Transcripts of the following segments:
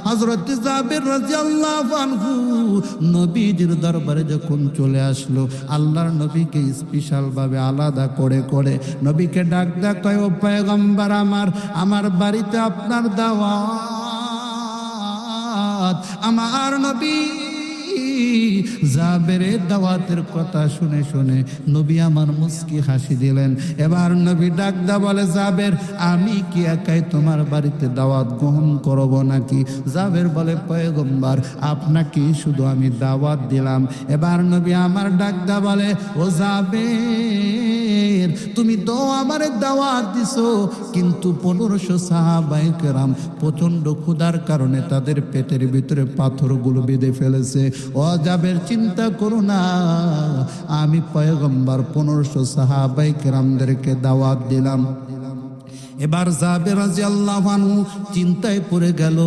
হযরত জাবের রাদিয়াল্লাহু আনহু নবীজির দরবারে যখন চলে আসলো, আল্লাহর নবীকে স্পেশাল ভাবে আলাদা করে করে নবীকে ডাক দেয়, কয় ও পয়গম্বর আমার বাড়িতে আপনার দাওয়াত। আমার নবী জাবেরের দাওয়াতের কথা শুনে শুনে নবী আমার মুস্কি হাসি দিলেন। এবার নবী ডাক দা বলে, জাবের আমি কি একাই তোমার বাড়িতে দাওয়াত গ্রহণ করব নাকি? জাবের বলে, পয়গম্বর আপনাকে শুধু আমি দাওয়াত দিলাম। এবার নবী আমার ডাক দা বলে, ও জাবের তুমি তো আমার দাওয়াত দিছো, কিন্তু 1500 সাহাবায়ে কেরাম প্রচন্ড ক্ষুধার কারণে তাদের পেটের ভিতরে পাথরগুলো বেঁধে ফেলেছে। ও জাবের চিন্তা করো না, আমি পয়গম্বর 1500 সাহাবায়ে কেরামদেরকে দাওয়াত দিলাম। এবার জাবের রাদিয়াল্লাহু আনহু চিন্তায় পড়ে গেল,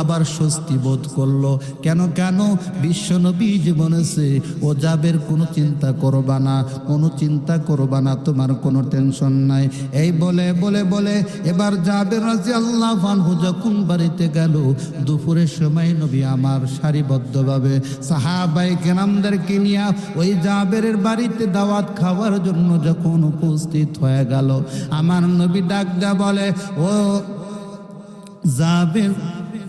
আবার স্বস্তি বোধ করলো। কেন বিশ্বনবী যে বলেছে, ও জাবের কোনো চিন্তা করবা না, কোনো চিন্তা করবা না, তোমার কোনো টেনশন নাই। এই বলে বলে বলে এবার জাবের রাদিয়াল্লাহু আনহু যখন বাড়িতে গেল, দুপুরের সময় নবী আমার সারিবদ্ধভাবে সাহাবায়ে কেরামদেরকে নিয়ে ওই জাবেরের বাড়িতে দাওয়াত খাওয়ার জন্য যখন উপস্থিত হয়ে গেল, আমার নবী ডাক বলে, ও জাবের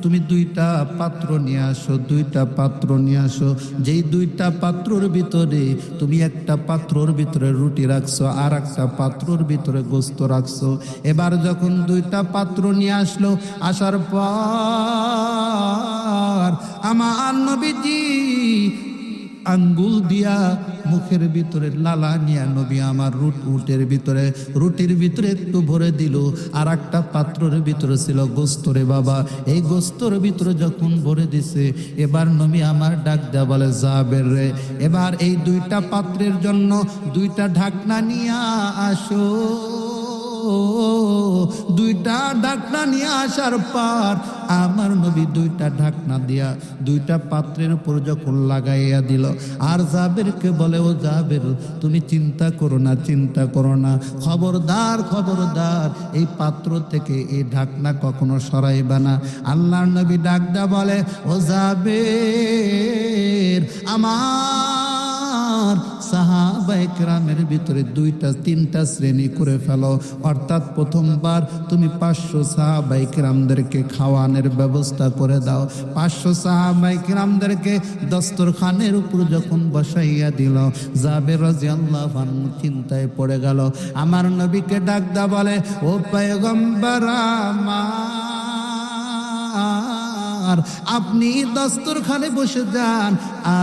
তুমি 2টা পাত্র নিয়ে আসো, 2টা পাত্র নিয়ে আসো। যেই 2টা পাত্রর ভিতরে তুমি একটা পাত্রর ভিতরে রুটি রাখছো, আর একটা পাত্রর ভিতরে গোস্ত রাখছো। এবার যখন 2টা পাত্র নিয়ে আসলো, আসার পর আমার নবীজি আঙ্গুল দিয়া মুখের ভিতরে লালা নিয়া নবী আমার রুটির ভিতরে একটু ভরে দিল, আর একটা পাত্রের ভিতরে ছিল গোস্তরে বাবা। এই গোস্তর ভিতরে যখন ভরে দিছে, এবার নবী আমার ডাক দেয়া বলে, জাবের রে এবার এই 2টা পাত্রের জন্য 2টা ঢাকনা নিয়ে আসো। 2টা ঢাকনা নিয়ে আসার পর আমার নবী 2টা ঢাকনা দিয়া 2টা পাত্রের উপর যখন লাগাইয়া দিল, আর জাবেরকে বলে, ও জাবের তুমি চিন্তা করো না, চিন্তা করো না, খবরদার খবরদার এই পাত্র থেকে এই ঢাকনা কখনো সরাইবা না। আল্লাহর নবী ডাক দেয়া বলে, ও জাবের আমার সাহাবায়ে কেরামের ভিতরে 2টা-3টা শ্রেণী করে ফেলো, অর্থাৎ প্রথমবার তুমি 500 সাহাবায়ে কেরামদেরকে খাওয়ানোর ব্যবস্থা করে দাও। 500 সাহাবায়ে কেরামদেরকে দস্তরখানের উপর যখন বসাইয়া দিল, জাবের রাদিয়াল্লাহু আনহু চিন্তায় পড়ে গেল। আমার নবীকে ডাক দা বলে, ও পয়গম্বর আমার আপনি দস্তরখানে বসে যান।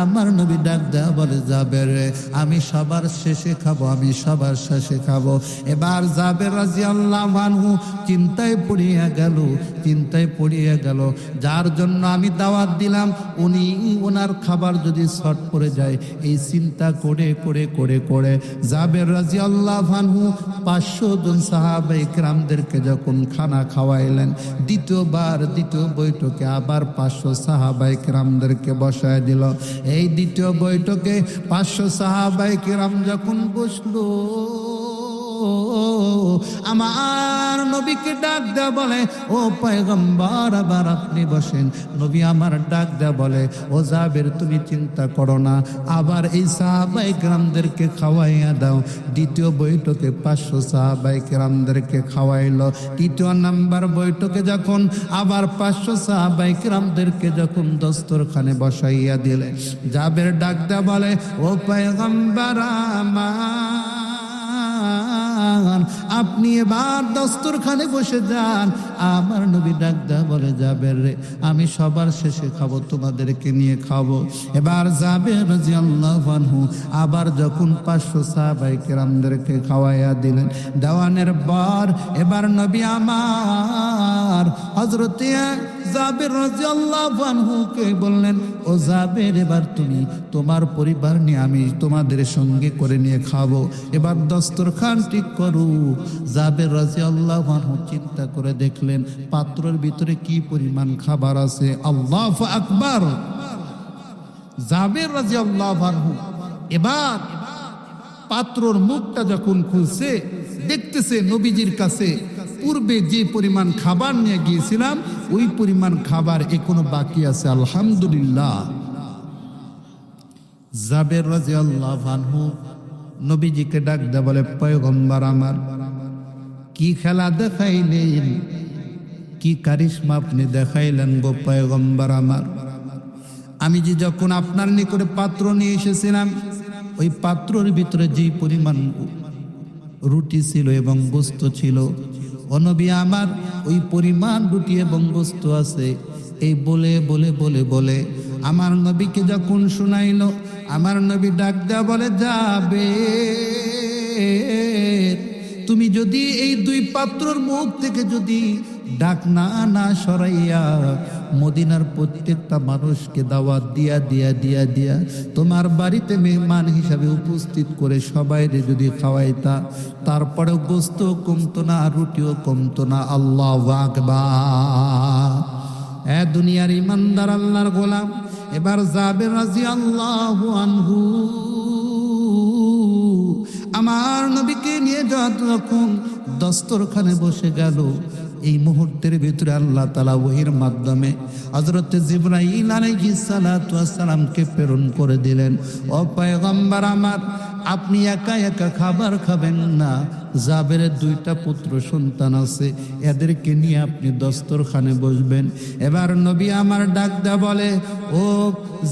আমার নবী ডাক দেয়া বলে, জাবের আমি সবার শেষে খাবো, আমি সবার শেষে খাবো। এবার জাবের রাদিয়াল্লাহু আনহু চিন্তায় পড়িয়া গেল, যার জন্য আমি দাওয়াত দিলাম উনি ওনার খাবার যদি শর্ট পড়ে যায়, এই চিন্তা করে করে করে করে জাবের রাদিয়াল্লাহু আনহু 500 জন সাহাবায়ে কেরামদেরকে যখন খানা খাওয়াইলেন, দ্বিতীয় বৈঠকে আবার 500 সাহাবায়ে কেরামদেরকে বসায় দিল। এই দ্বিতীয় বৈঠকে 500 সাহাবায়ে কেরাম যখন বসলো, আমার নবীকে ডাক দেয়া বলে, ও পয়গম্বর আবার আপনি বসেন। নবী আমার ডাক দেয়া বলে, ও জাবের তুমি চিন্তা করো না, আবার এই সাহাবায়ে কেরামদেরকে খাওয়াইয়া দাও। দ্বিতীয় বৈঠকে 500 সাহাবায়ে কেরামদেরকে খাওয়াইলো। তৃতীয় নাম্বার বৈঠকে যখন আবার 500 সাহাবায়ে কেরামদেরকে যখন দস্তরখানে বসাইয়া দিলে, জাবের ডাক দেয়া বলে, ও পয়গম্বর আমার আপনি এবার দস্তরখানে বসে যান। আমার নবী ডাক দেয়া বলে, জাবের রে আমি সবার শেষে খাবো, তোমাদেরকে নিয়ে খাবো। এবার জাবের রাদিয়াল্লাহু আনহু আবার যখন 500 সাহাবায়ে কেরামদেরকে খাওয়াইয়া দিলেন, দেওয়ানের পর এবার নবী আমার হযরতে জাবের রাদিয়াল্লাহু আনহুকে বললেন, ও জাবের এবার তুমি তোমার পরিবার নিয়ে আমি তোমাদের সঙ্গে করে নিয়ে খাবো, এবার দস্তরখান ঠিক করো। জাবের রাদিয়াল্লাহু আনহু চিন্তা করে দেখলেন পাত্রের ভিতরে কি পরিমাণ খাবার আছে। আল্লাহু আকবার। জাবের রাদিয়াল্লাহু আনহু এবার পাত্রর মুখটা যখন খুলছে, দেখতেছে নবীজির কাছে পূর্বে যে পরিমাণ খাবার নিয়ে গিয়েছিলাম ওই পরিমাণ খাবার এখনো বাকি আছে, আলহামদুলিল্লাহ। জাবের রাদিয়াল্লাহু আনহু নবীজিকে ডাক দেয়া বলে, পয়গম্বর আমার, কি খেলা দেখাইলেন, কি কারিশমা আপনি দেখাইলেন গো পয়গম্বর আমার। আমি যে যখন আপনার নিকটে পাত্র নিয়ে এসেছিলাম, ওই পাত্রের ভিতরে যে পরিমাণ রুটি ছিল এবং গোস্ত ছিল, ও নবী আমার, ওই পরিমাণ রুটি এবং গোস্ত আছে। এই বলে বলে বলে বলে আমার নবীকে যখন শুনাইল, আমার নবী ডাক দেয়া বলে, যাবে তুমি যদি এই দুই পাত্রর মুখ থেকে যদি ডাক না সরাইয়া মদিনার প্রত্যেকটা মানুষকে দাওয়াত দিয়া দিয়া দিয়া দিয়া তোমার বাড়িতে মেহমান হিসাবে উপস্থিত করে সবাইরে যদি খাওয়াইতা, তারপরেও গোস্ত কমতো না, রুটিও কমতো না। আল্লাহু আকবার। এ দুনিয়ার ইমানদার আল্লাহর গোলাম, এবার জাবের রাদিয়াল্লাহু আনহু আমার নবীকে নিয়ে যখন দস্তরখানে বসে গেল, এই মুহূর্তের ভিতরে আল্লাহ তাআলা ওহীর মাধ্যমে হযরত জিবরাইল আলাইহিস সালাতু ওয়াস সালামকে প্রেরণ করে দিলেন, ও পয়গম্বর আমার, আপনি একা একা খাবার খাবেন না, জাবেরের দুইটা পুত্র সন্তান আছে, এদেরকে নিয়ে আপনি দস্তরখানে বসবেন। এবার নবী আমার ডাক দেয়া বলে, ও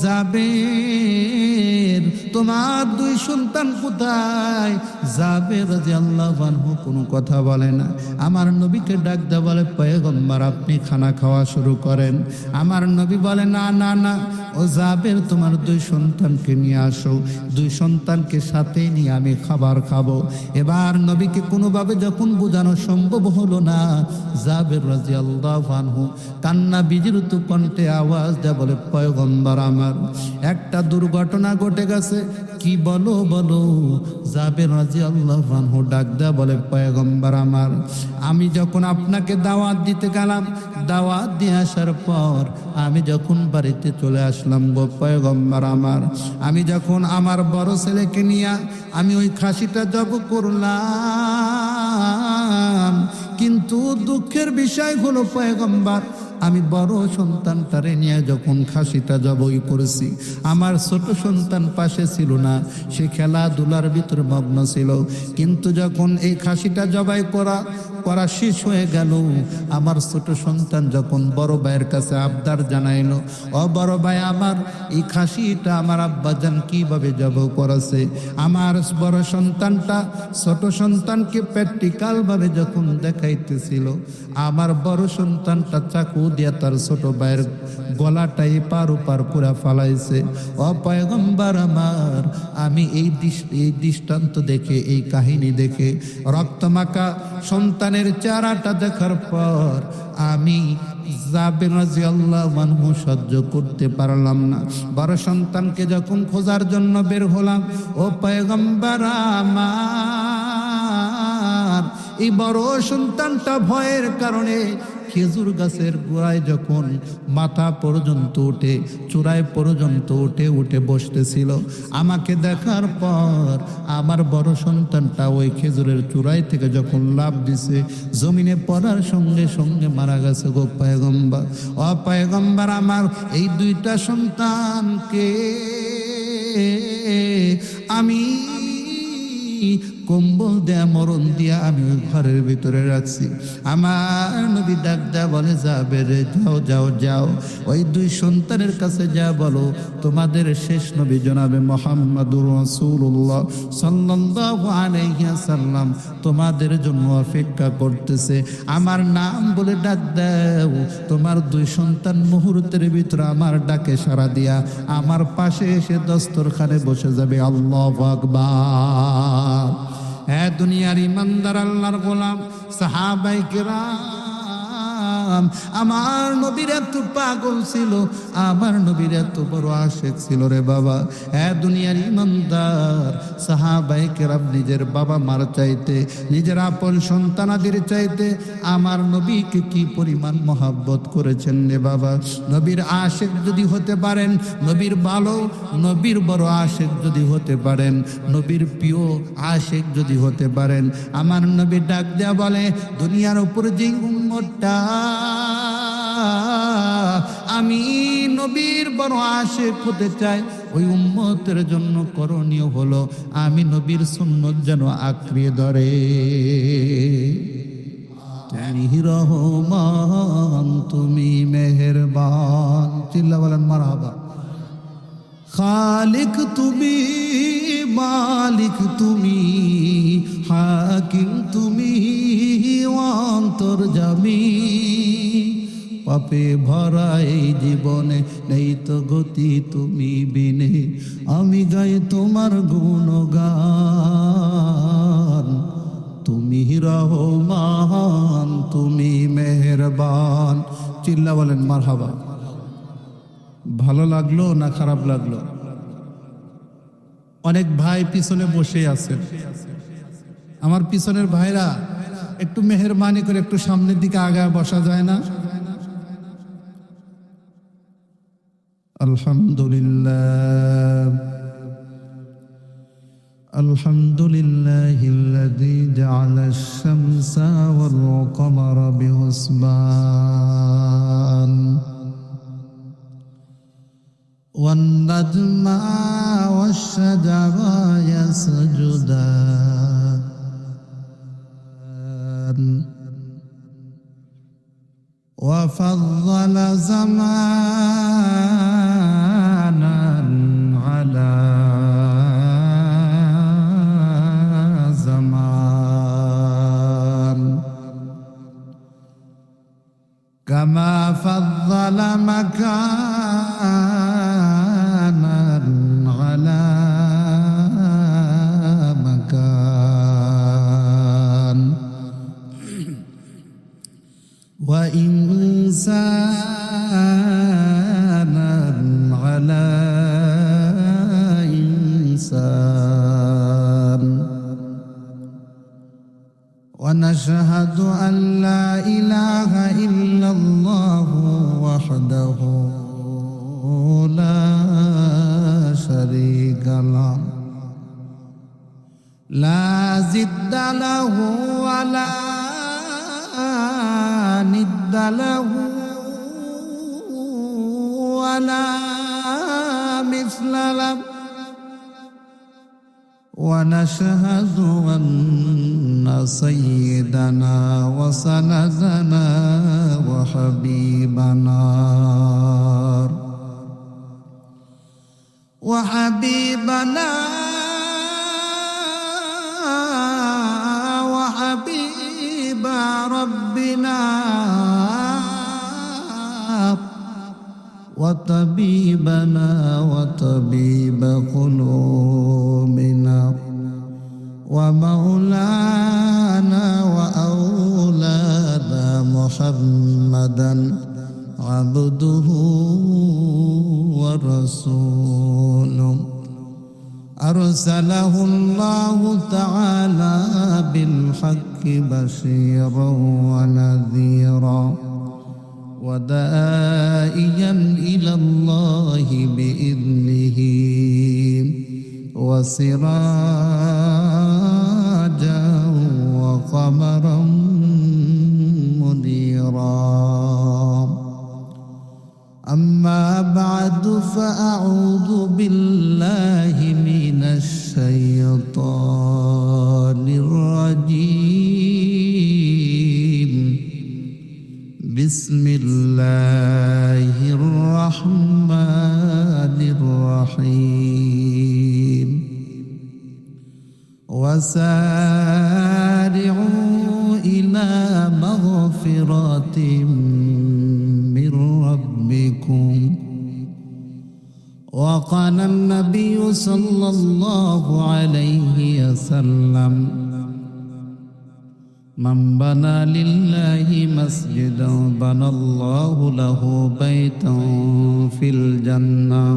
জাবের, তোমার দুই সন্তান কোথায়? জাবের রাদিয়াল্লাহু আনহু কোনো কথা বলে না। আমার নবীকে ডাক দেয়া বলে, পয়গম্বর আপনি খানা খাওয়া শুরু করেন। আমার নবী বলে, না না না, ও জাবের, তোমার দুই সন্তানকে নিয়ে আসো, দুই সন্তানকে সাথে নিয়ে আমি খাবার খাবো। এবার নবীকে কোনোভাবে যখন বোঝানো সম্ভব হলো না, জাবের রাদিয়াল্লাহু আনহু কান্না বিজড়িত কণ্ঠে আওয়াজ দেয়া বলে, পয়গম্বর আমার, একটা দুর্ঘটনা ঘটে গেছে। কি বলো বলো? জাবের রাদিয়াল্লাহু আনহু ডাক দেয়া বলে, পয়গম্বর আমার, আমি যখন আপনাকে দাওয়াত দিতে গেলাম, দাওয়াত দিয়ে আসার পর আমি যখন বাড়িতে চলে আসলাম গো পয়গম্বর আমার, আমি যখন আমার বড় ছেলেকে নিয়ে আমি ওই খাসিটা জব করলাম, কিন্তু দুঃখের বিষয় হলো পয়গম্বর, আমি বড় সন্তানটারে নিয়ে যখন খাসিটা জবাই করেছি, আমার ছোট সন্তান পাশে ছিল না, সে খেলাধুলার ভিতরে মগ্ন ছিল। কিন্তু যখন এই খাসিটা জবাই করা শেষ হয়ে গেল, আমার ছোট সন্তান যখন বড় ভাইয়ের কাছে আবদার জানাইলো, ও বড় ভাই আমার, এই খাসিটা আমার আব্বাজান কিভাবে জবাই করেছে, আমার বড় সন্তানটা ছোট সন্তানকে প্র্যাকটিক্যাল ভাবে যখন দেখাইতেছিল, আমার বড় সন্তানটা চাকু দিয়া তার ছোট ভাইয়ের গলাটা এপার ওপার করে ফালাইছে। ও পয়গম্বর আমার, আমি এই দৃষ্টান্ত দেখে, এই কাহিনী দেখে, রক্তমাখা সন্তানের চেহারাটা দেখার পর আমি জাবের রাদিয়াল্লাহু আনহু সহ্য করতে পারলাম না। বড় সন্তানকে যখন খোঁজার জন্য বের হলাম, ও পয়গম্বর আমার, এই বড় সন্তানটা ভয়ের কারণে খেজুর গাছের গোড়ায় যখন মাথা পর্যন্ত উঠে, চূড়ায় পর্যন্ত উঠে উঠে বসতেছিল, আমাকে দেখার পর আমার বড় সন্তানটা ওই খেজুরের চূড়ায় থেকে যখন লাফ দিছে, জমিনে পড়ার সঙ্গে সঙ্গে মারা গেছে গো পয়গম্বর। ও পয়গম্বর আমার, এই দুইটা সন্তানকে আমি কম্বল দেয়া মরণ দিয়া আমি ওই ঘরের ভিতরে রাখছি। আমার নবী ডাক দেয়া বলে, যাবে রে, যাও যাও যাও, ওই দুই সন্তানের কাছে যা বলো, তোমাদের শেষ নবী জনাবে মুহাম্মদুর রাসূলুল্লাহ সাল্লাল্লাহু আলাইহি ওয়াসাল্লাম তোমাদের জন্য অপেক্ষা করতেছে। আমার নাম বলে ডাক দাও, তোমার দুই সন্তান মুহূর্তের ভিতরে আমার ডাকে সাড়া দিয়া আমার পাশে এসে দস্তরখানে বসে যাবে। আল্লাহু আকবার। দুনিয়ার ইমানদার আল্লাহর গোলাম সাহাবায়ে কেরাম, আমার নবীর এত পাগল ছিল, আমার নবীর এত বড় আশিক ছিল রে বাবা। দুনিয়ার ইমানদার সাহাবায়ে কেরাম নিজের বাবা মার চাইতে, নিজের আপন সন্তানাদের চাইতে আমার নবীকে কি পরিমাণ মহাব্বত করেছেন রে বাবা। নবীর আশিক যদি হতে পারেন, নবীর ভালো, নবীর বড় আশিক যদি হতে পারেন, নবীর প্রিয় আশিক যদি হতে পারেন, আমার নবী ডাক দেয়া বলে, দুনিয়ার উপর যে উম্মতটা আমি নবীর বড় আশিক হতে চাই, ওই উম্মতের জন্য করণীয় হলো আমি নবীর সুন্নত যেন আঁকড়িয়ে ধরে। তুমি রহমান, তুমি মেহেরবান, চিল্লা বলেন মারহাবা। খালিক তুমি, মালিক তুমি, হাকিম তুমি, অন্তর্যামী। পাপে ভরা এই জীবনে নেই তো গতি তুমি বিনে, আমি গাই তোমার গুণগান। তুমি রহমান, তুমি মেহেরবান, চিল্লা বলেন মারহাবা। ভালো লাগলো না খারাপ লাগলো? অনেক ভাই পিছনে বসে আছেন, আমার পিছনের ভাইরা একটু মেহেরবানি করে একটু সামনের দিকে আগায় বসা যায় না? আলহামদুলিল্লাহ, আলহামদুলিল্লাহিল্লাযী জাআলাশ শামসা ওয়াল কমারা বিহুসবান ওয়ান নাজমা ওয়াশ শাজারা ইয়াসজুদান ওয়া ফাদ্দালা জামানান আলা জামান কামা ফাদ্দালা মাকানান আলা মাকান ওয়া ইনসানান আলা ইনসান ওয়া নাশহাদু আন লা ইলাহা ইল্লাল্লাহু ওয়াহদাহু লা শারীকা লাহু লা জিদ্দা লাহু ওয়া লা নিদ্দা লাহু ওয়া লা মিসলা লাহু ওয়া নাশহাদু আন্না সাইয়্যিদানা ওয়া সানাদানা ওয়া হাবিবানা وحبيب ربنا وطبيبنا وطبيب قلوبنا ومولانا وأولانا محمدا عبده ورسوله أرسله الله تعالى بالحق بشيرا ونذيرا وداعيا إلى الله بإذنه وسراجا وقمرا منيرا. أما بعد فأعوذ بالله من الشيطان الرجيم. بسم الله الرحمن الرحيم. وسارعوا إلى مغفرة من ربكم. وقال النبي صلى الله عليه وسلم মান বানা লিল্লাহি মাসজিদান বানাল্লাহু লাহু বাইতান ফিল জান্নাহ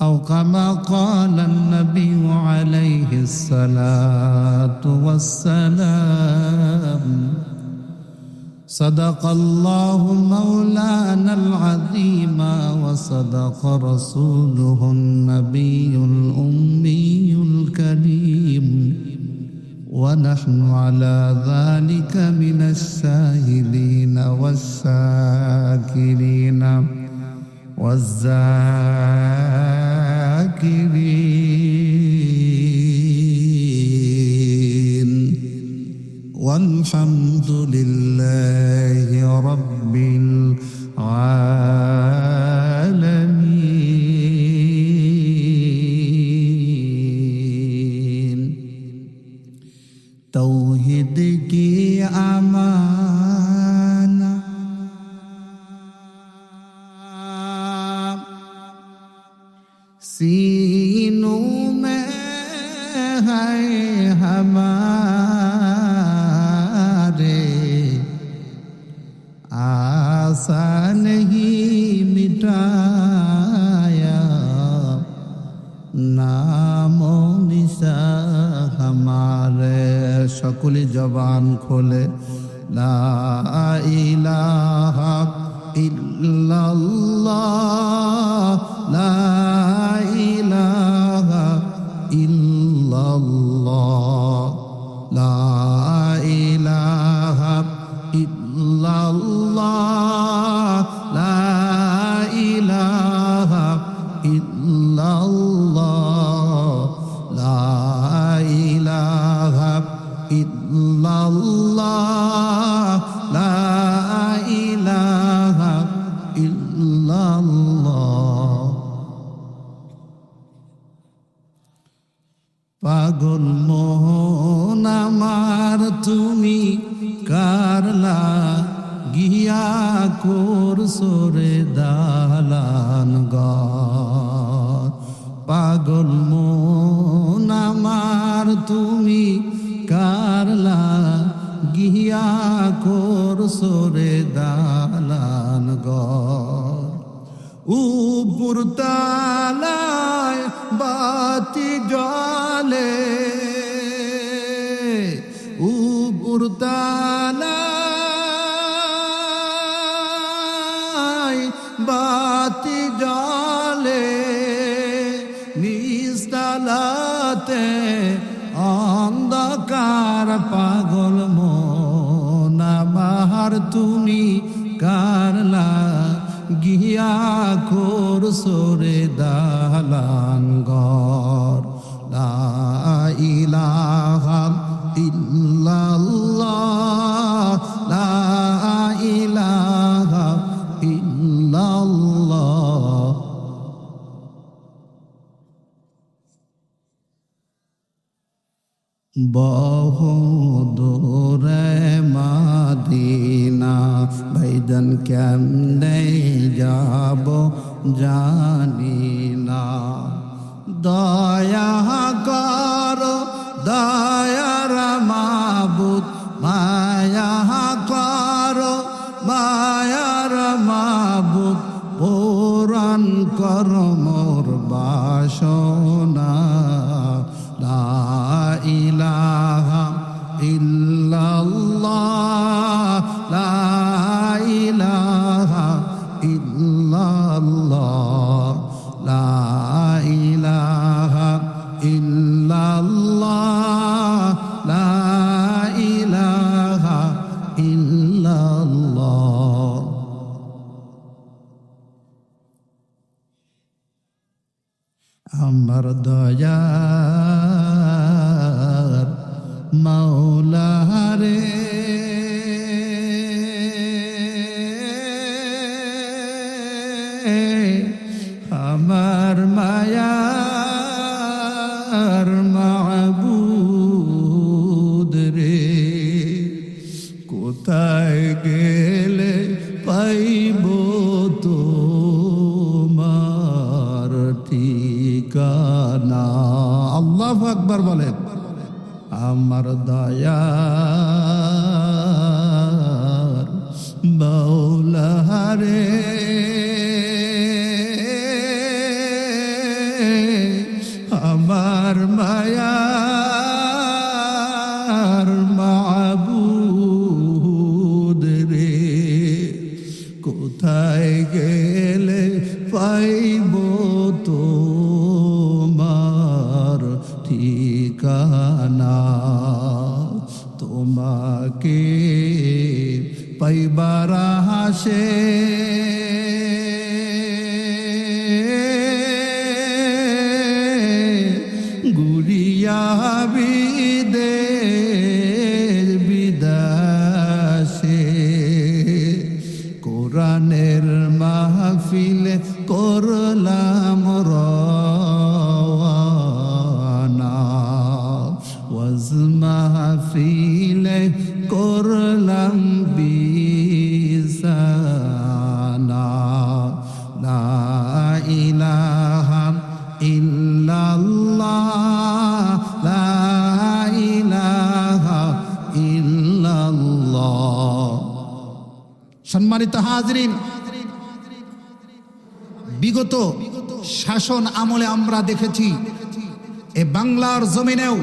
আও কামা ক্বালান নাবিয়্যু আলাইহিস সালাতু ওয়াস সালাম صدق الله مولانا العظيم وصدق رسوله النبي الأمي الكريم ونحن على ذلك من الشاهدين والشاكرين والذاكرين والحمد لله رب العالمين तौहीद की अमाना सीनों में है हमारे आशा नहीं मिटाया नामो निशा हमारे সকলে জবান খোলে লা ইলাহা ইল্লাল্লাহ লা ইলাহা ইল্লাল্লাহ লা ইলাহা ইল্লাল্লাহ লা ইলাহা ইল্লাল্লাহ লা ইলাহা ইল্লাল্লাহ লা ইলাহা ইল্লাল্লাহ পাগল মোহন আমার তুমি কারলা গিয়া করসরে দালান ঘর পাগল মোহন আমার তুমি কারলা গিয়া করসরে দালান ঘর উপর তালায় বাতি জ্বলে উপর তালায় বাতি জ্বলে নিস্তালাতে অন্ধকার পাগল মন আমার তুমি কারলা গিয়া করসরে দালান ঘর লা ইলাহা ইল্লাল্লাহ লা ইলাহা ইল্লাল্লাহ বহু দূরে মাদিনা ভাইজান কেমনে যাব জানি না দয়া করো দয়ার মাবুদ মায়া করো মায়ার মাবুদ পুরাণ কর মোর বাসনা লা ইলাহা ইল্লাল্লাহ লা ইলাহা ইল্লাল্লাহ লা ইলাহা ইল্লাল্লাহ লা ইলাহা ইল্লাল্লাহ আমার দয়ার মাওলা রে আমার মায়ার মাবুদ রে কোথায় গেলে পাইব তোমার ঠিকানা আল্লাহু আকবার বলেন আমার দয়ার মাওলা রে আমার মায়ার মাবুদ রে কোথায় গেলে পাইব তোমার ঠিকানা তোমাকে পাইবার হাসে গুরিয়া বিদাসে কোরআনের মাহফিলে করলাম রওয়ানা ওয়াজ মাহফিলে করলাম বিসানা লা ইলাহা ইল্লাল্লাহ লা ইলাহা ইল্লাল্লাহ। সম্মানিত হাজরিন, বিগত শাসন আমলে আমরা দেখেছি এ বাংলার জমিনেও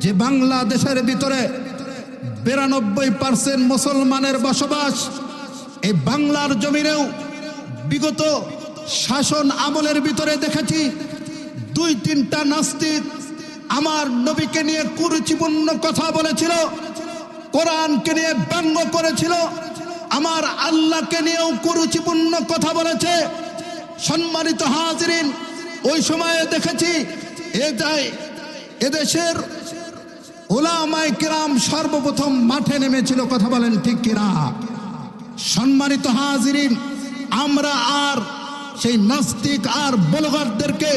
যে বাংলাদেশের ভিতরে 92% মুসলমানের বসবাস, এই বাংলার জমিনেও বিগত শাসন আমলের ভিতরে দেখেছি 2-3টা নাস্তিক আমার নবীকে নিয়ে কুরুচিপূর্ণ কথা বলেছিল, কোরআনকে নিয়ে ব্যঙ্গ করেছিল, আমার আল্লাহকে নিয়েও কুরুচিপূর্ণ কথা বলেছে। সম্মানিত হাজরিন, ওই সময়ে দেখেছি এদেশের উলামায়ে কেরাম সর্বপ্রথম মাঠে নেমেছিল, কথা বলেন ঠিক কিনা? সম্মানিত হাজরিন, আমরা আর সেই নাস্তিক আর ব্লগারদেরকে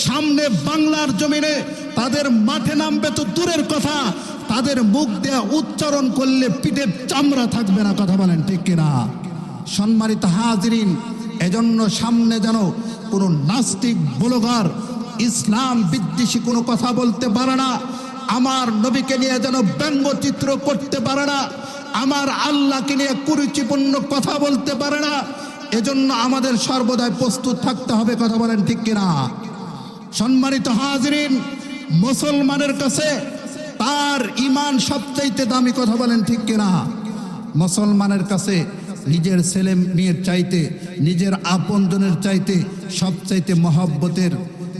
সামনে বাংলার জমিনে তাদের মাঠে নামবে তো দূরের কথা, তাদের মুখ দিয়ে উচ্চারণ করলে পিঠের চামড়া থাকবে না, কথা বলেন ঠিক কিনা? সম্মানিত হাজরিন, এজন্য সামনে যেন কোনো নাস্তিক ব্লগার ইসলাম বিদ্বেষী কোনো কথা বলতে পারে না, আমার নবীকে নিয়ে যেন ব্যঙ্গচিত্র করতে পারে না, আমার আল্লাহকে নিয়ে কুরুচিপূর্ণ কথা বলতে পারে না। এজন্য আমাদের সর্বদাই প্রস্তুত থাকতে হবে, কথা বলেন ঠিক কিনা? সম্মানিত হাজরিন, মুসলমানের কাছে তার ঈমান সবচাইতে দামি, কথা বলেন ঠিক কিনা? মুসলমানের কাছে নিজের ছেলে মেয়ের চাইতে, নিজের আপনজনের চাইতে সবচাইতে মহব্বতের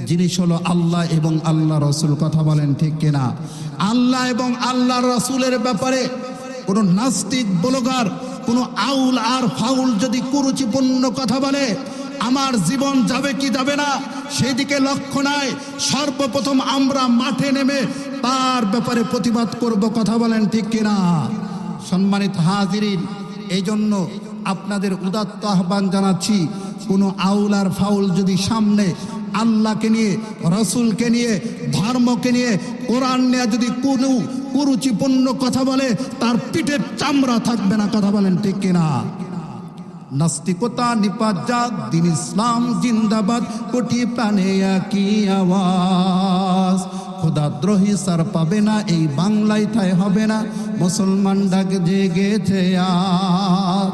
জিনিস হলো আল্লাহ এবং আল্লাহ রসুল, কথা বলেন ঠিক কিনা? আল্লাহ এবং আল্লাহ রসুলের ব্যাপারে কোনো নাস্তিক ব্লগার, কোনো আউল আর ফাউল যদি কুরুচিপূর্ণ কথা বলে, আমার জীবন যাবে কি যাবে না সেই দিকে লক্ষ্য নাই, সর্বপ্রথম আমরা মাঠে নেমে তার ব্যাপারে প্রতিবাদ করব, কথা বলেন ঠিক কিনা? সম্মানিত হাজিরিন, এই জন্য আপনাদের উদাত্ত আহ্বান জানাচ্ছি, কোনো আউল আর ফাউল যদি সামনে আল্লাহকে নিয়ে, রসুলকে নিয়ে, ধর্মকে নিয়ে, কোরআন নিয়ে যদি কোনো কুরুচিপূর্ণ কথা বলে, তার পিঠের চামড়া থাকবে না, কথা বলেন ঠিক কিনা? নাস্তিকতা নিপাত যাক, দিন ইসলাম জিন্দাবাদ, কোটি প্রাণে একই আওয়াজ। খোদাদ্রোহী সার পাবে না, এই বাংলায় ঠাঁই হবে না, মুসলমান ডাক জেগেছে আজ।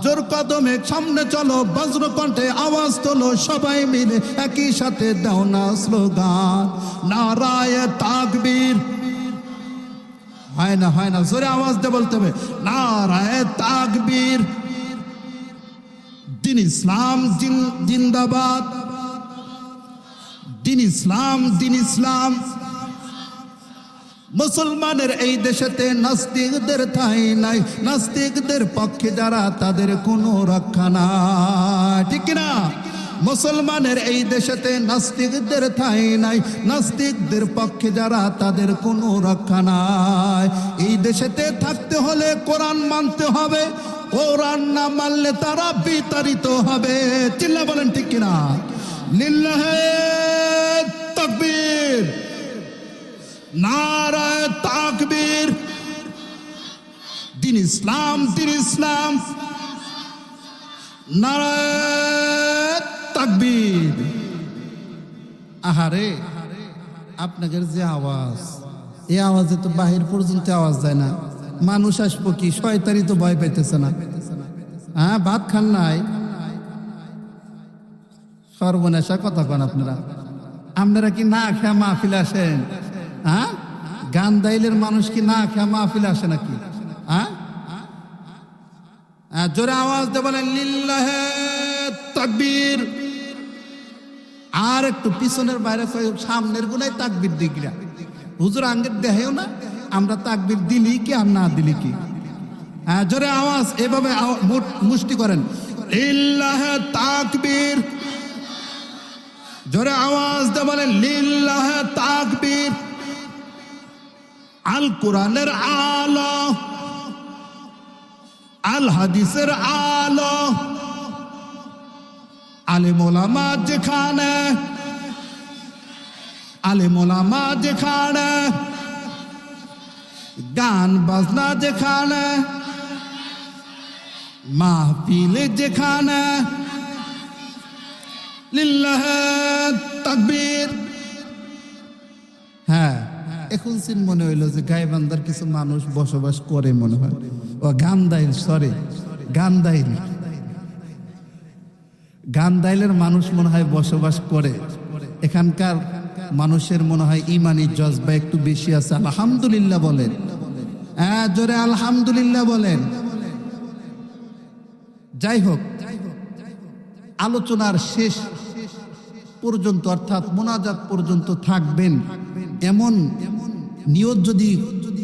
জোর কদমে সামনে চলো, বজ্রকণ্ঠে আওয়াজ তোলো, সবাই মিলে একই সাথে দাও না স্লোগান, নারায়ে তাকবীর। হয় না, জোরে আওয়াজ দিয়ে বলতে হবে, নারায়ে তাকবীর। দিন ইসলাম জিন্দাবাদ, দিন ইসলাম, দিন ইসলাম। মুসলমানের এই দেশেতে নাস্তিকদের ঠাঁই নাই, নাস্তিকদের পক্ষে যারা তাদের কোনো রক্ষা নাই, ঠিক কিনা? মুসলমানের এই দেশেতে নাস্তিকদের ঠাঁই নাই, নাস্তিকদের পক্ষে যারা তাদের কোনো রক্ষা নাই। এই দেশেতে থাকতে হলে কোরআন মানতে হবে, কোরআন না মানলে তারা বিতাড়িত হবে। চিল্লা বলেন ঠিক কিনা? লিল্লাহে তাকবীর, নারায়ে তাকবীর। দিন ইসলাম, দিন ইসলাম, নারায়ে তাকবীর। আহারে, আপনাদের যে আওয়াজ, এই আওয়াজে তো বাহির পর্যন্ত আওয়াজ যায় না, মানুষ আসবো কি? শয়তানি তো ভয় পাইতেছে না। হ্যাঁ, ভাত খান নাই? সর্বনেশা কথা কন আপনারা। আপনারা কি না খেয়া মাহফিল আসেন? হ্যাঁ, গান দাইলের মানুষ কি না খেয়া মাহফিল আসে নাকি? হ্যাঁ, জোরে আওয়াজ দিয়ে বলেন লিল্লাহে তাকবীর। আর একটু পিছনের বাইরে সামনের গুলাই তাকবীর দিগরা হুজুর আঙ্গের দেহেও না, আমরা তাকবীর দিলি কি আর না দিলি কি? জোরে আওয়াজ এভাবে মুষ্টি করেন, লিল্লাহে তাকবীর। জোরে আওয়াজ দিয়ে বলেন লিল্লাহে তাকবীর। আল কোরআনের আলো, আল হাদিসের আলো, আলেম ওলামা যেখানে, আলেম ওলামা যেখানে, গান বাজনা যেখানে, মাহফিল যেখানে, লিল্লাহে তাকবীর। হ্যাঁ, এখন সিন মনে হইল যে গাইবান্ধার কিছু মানুষ বসবাস করে মনে হয়। ও গান্দাইল, সরি গান্দাইল, গান্দাইলের মানুষ মনে হয় বসবাস করে। এখানকার মানুষের মনে হয় ইমানি জজবা একটু বেশি আছে। আলহামদুলিল্লাহ বলেন, হ্যাঁ জোরে আলহামদুলিল্লাহ বলেন। যাই হোক, আলোচনার শেষ পর্যন্ত অর্থাৎ মোনাজাত পর্যন্ত থাকবেন এমন নিয়ত যদি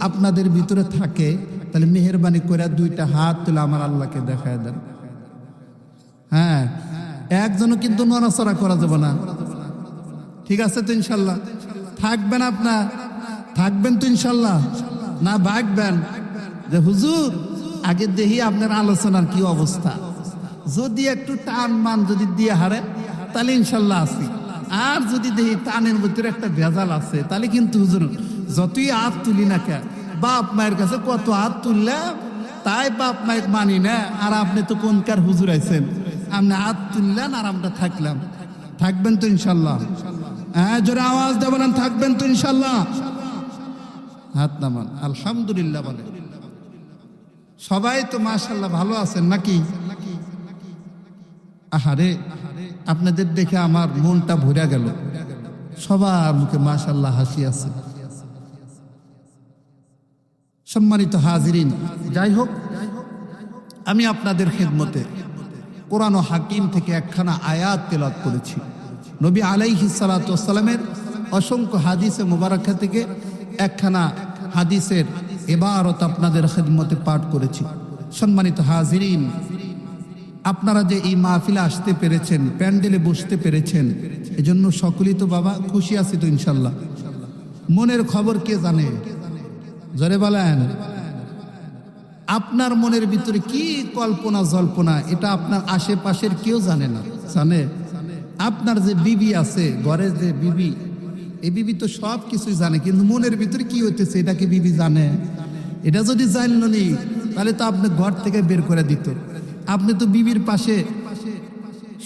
আপনাদের ভিতরে থাকে, তাহলে মেহেরবানি করে দুইটা হাত তুলে আমার আল্লাহকে দেখায় দেন। হ্যাঁ, একজনও কিন্তু নড়াচড়া করা যাবে না, ঠিক আছে তো? ইনশাল্লাহ থাকবেন, আপনার থাকবেন তো ইনশাল্লাহ? না ভাগবেন যে হুজুর আগে দেখি আপনার আলোচনার কি অবস্থা, যদি একটু টান মান যদি দিয়ে হারে তাহলে ইনশাল্লাহ আছি। আর যদি দেখি টানের ভিতরে একটা ভেজাল আছে, তাহলে কিন্তু হুজুর যতই হাত তুলি না কে, বাপ মায়ের কাছে কত হাত তুললাম, তাই বাপ মায়ের মানি না। আর আপনি তো কোনকার হুজুর আইছেন, আপনি হাত তুললেন আর আমরা থাকলাম। থাকবেন তো ইনশাল্লাহ? হ্যাঁ জোরে আওয়াজ দিয়ে বলেন থাকবেন তো ইনশাল্লাহ? হাত নামান, আলহামদুলিল্লাহ বলেন। সবাই তো মাশাআল্লাহ ভালো আছেন নাকি? আহারে, আপনাদের দেখে আমার মনটা ভরে গেল। সবার মুখে মাশাআল্লাহ হাসি আছে। সম্মানিত হাজিরিন, যাই হোক, আমি আপনাদের খেদমতে কোরআন ও হাকিম থেকে একখানা আয়াত তেলাওয়াত করেছি। নবী আলাইহিস সালাতু ওয়াস সালামের অসংখ্য হাদিসে মুবারাকা থেকে একখানা হাদিসের ইবারত আপনাদের খেদমতে পাঠ করেছি। সম্মানিত হাজিরিন, আপনারা যে এই মাহফিলে আসতে পেরেছেন, প্যান্ডেলে বসতে পেরেছেন, এজন্য সকলেই তো বাবা খুশি আছি তো ইনশাল্লাহ? মনের খবর কে জানে? জোরে বলেন। আপনার মনের ভিতরে কি কল্পনা জল্পনা, এটা আপনার আশেপাশের কেউ জানে না। জানে? আপনার যে বিবি আছে, ঘরের যে বিবি, এই বিবি তো সব কিছুই জানে, কিন্তু মনের ভিতরে কি হইতেছে এটা কি বিবি জানে? এটা যদি জানল নি, তাহলে তো আপনি ঘর থেকে বের করে দিত। আপনি তো বিবির পাশে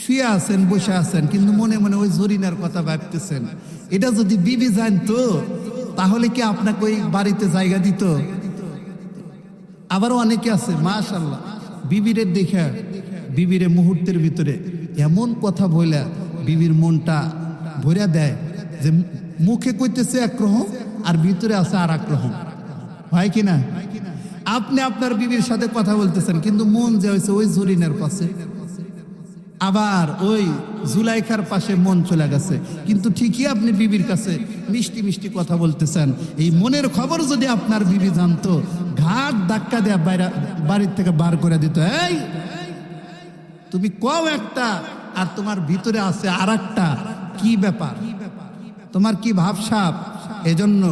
শুয়ে আছেন, বসে আছেন, কিন্তু মনে মনে ওই জরিনার কথা ভাবতেছেন। এটা যদি বিবি জানতো, তাহলে কি আপনাকে ওই বাড়িতে জায়গা দিত? আবারও অনেকে আছে মাশাআল্লাহ, বিবিরে দেখে বিবিরে মুহূর্তের ভিতরে এমন কথা বলে বিবির মনটা ভরে দেয় যে মুখে কইতেছে একরকম আর ভিতরে আছে আর একরকম। হয় কিনা? আপনি আপনার বিবির সাথে কথা বলতেছেন, কিন্তু মন যে হয়েছে ওই জরিনের পাশে, আবার ওই জুলাইখার পাশে মন চলে গেছে, কিন্তু ঠিকই আপনি বিবির কাছে মিষ্টি মিষ্টি কথা বলতেছেন। এই মনের খবর যদি আপনার বিবি জানতো, ঘাট ধাক্কা দেয়া বাড়ির থেকে বার করে দিত। এই তুমি কও একটা আর তোমার ভিতরে আছে আর একটা, কি ব্যাপার, তোমার কি ভাবসাব? এজন্য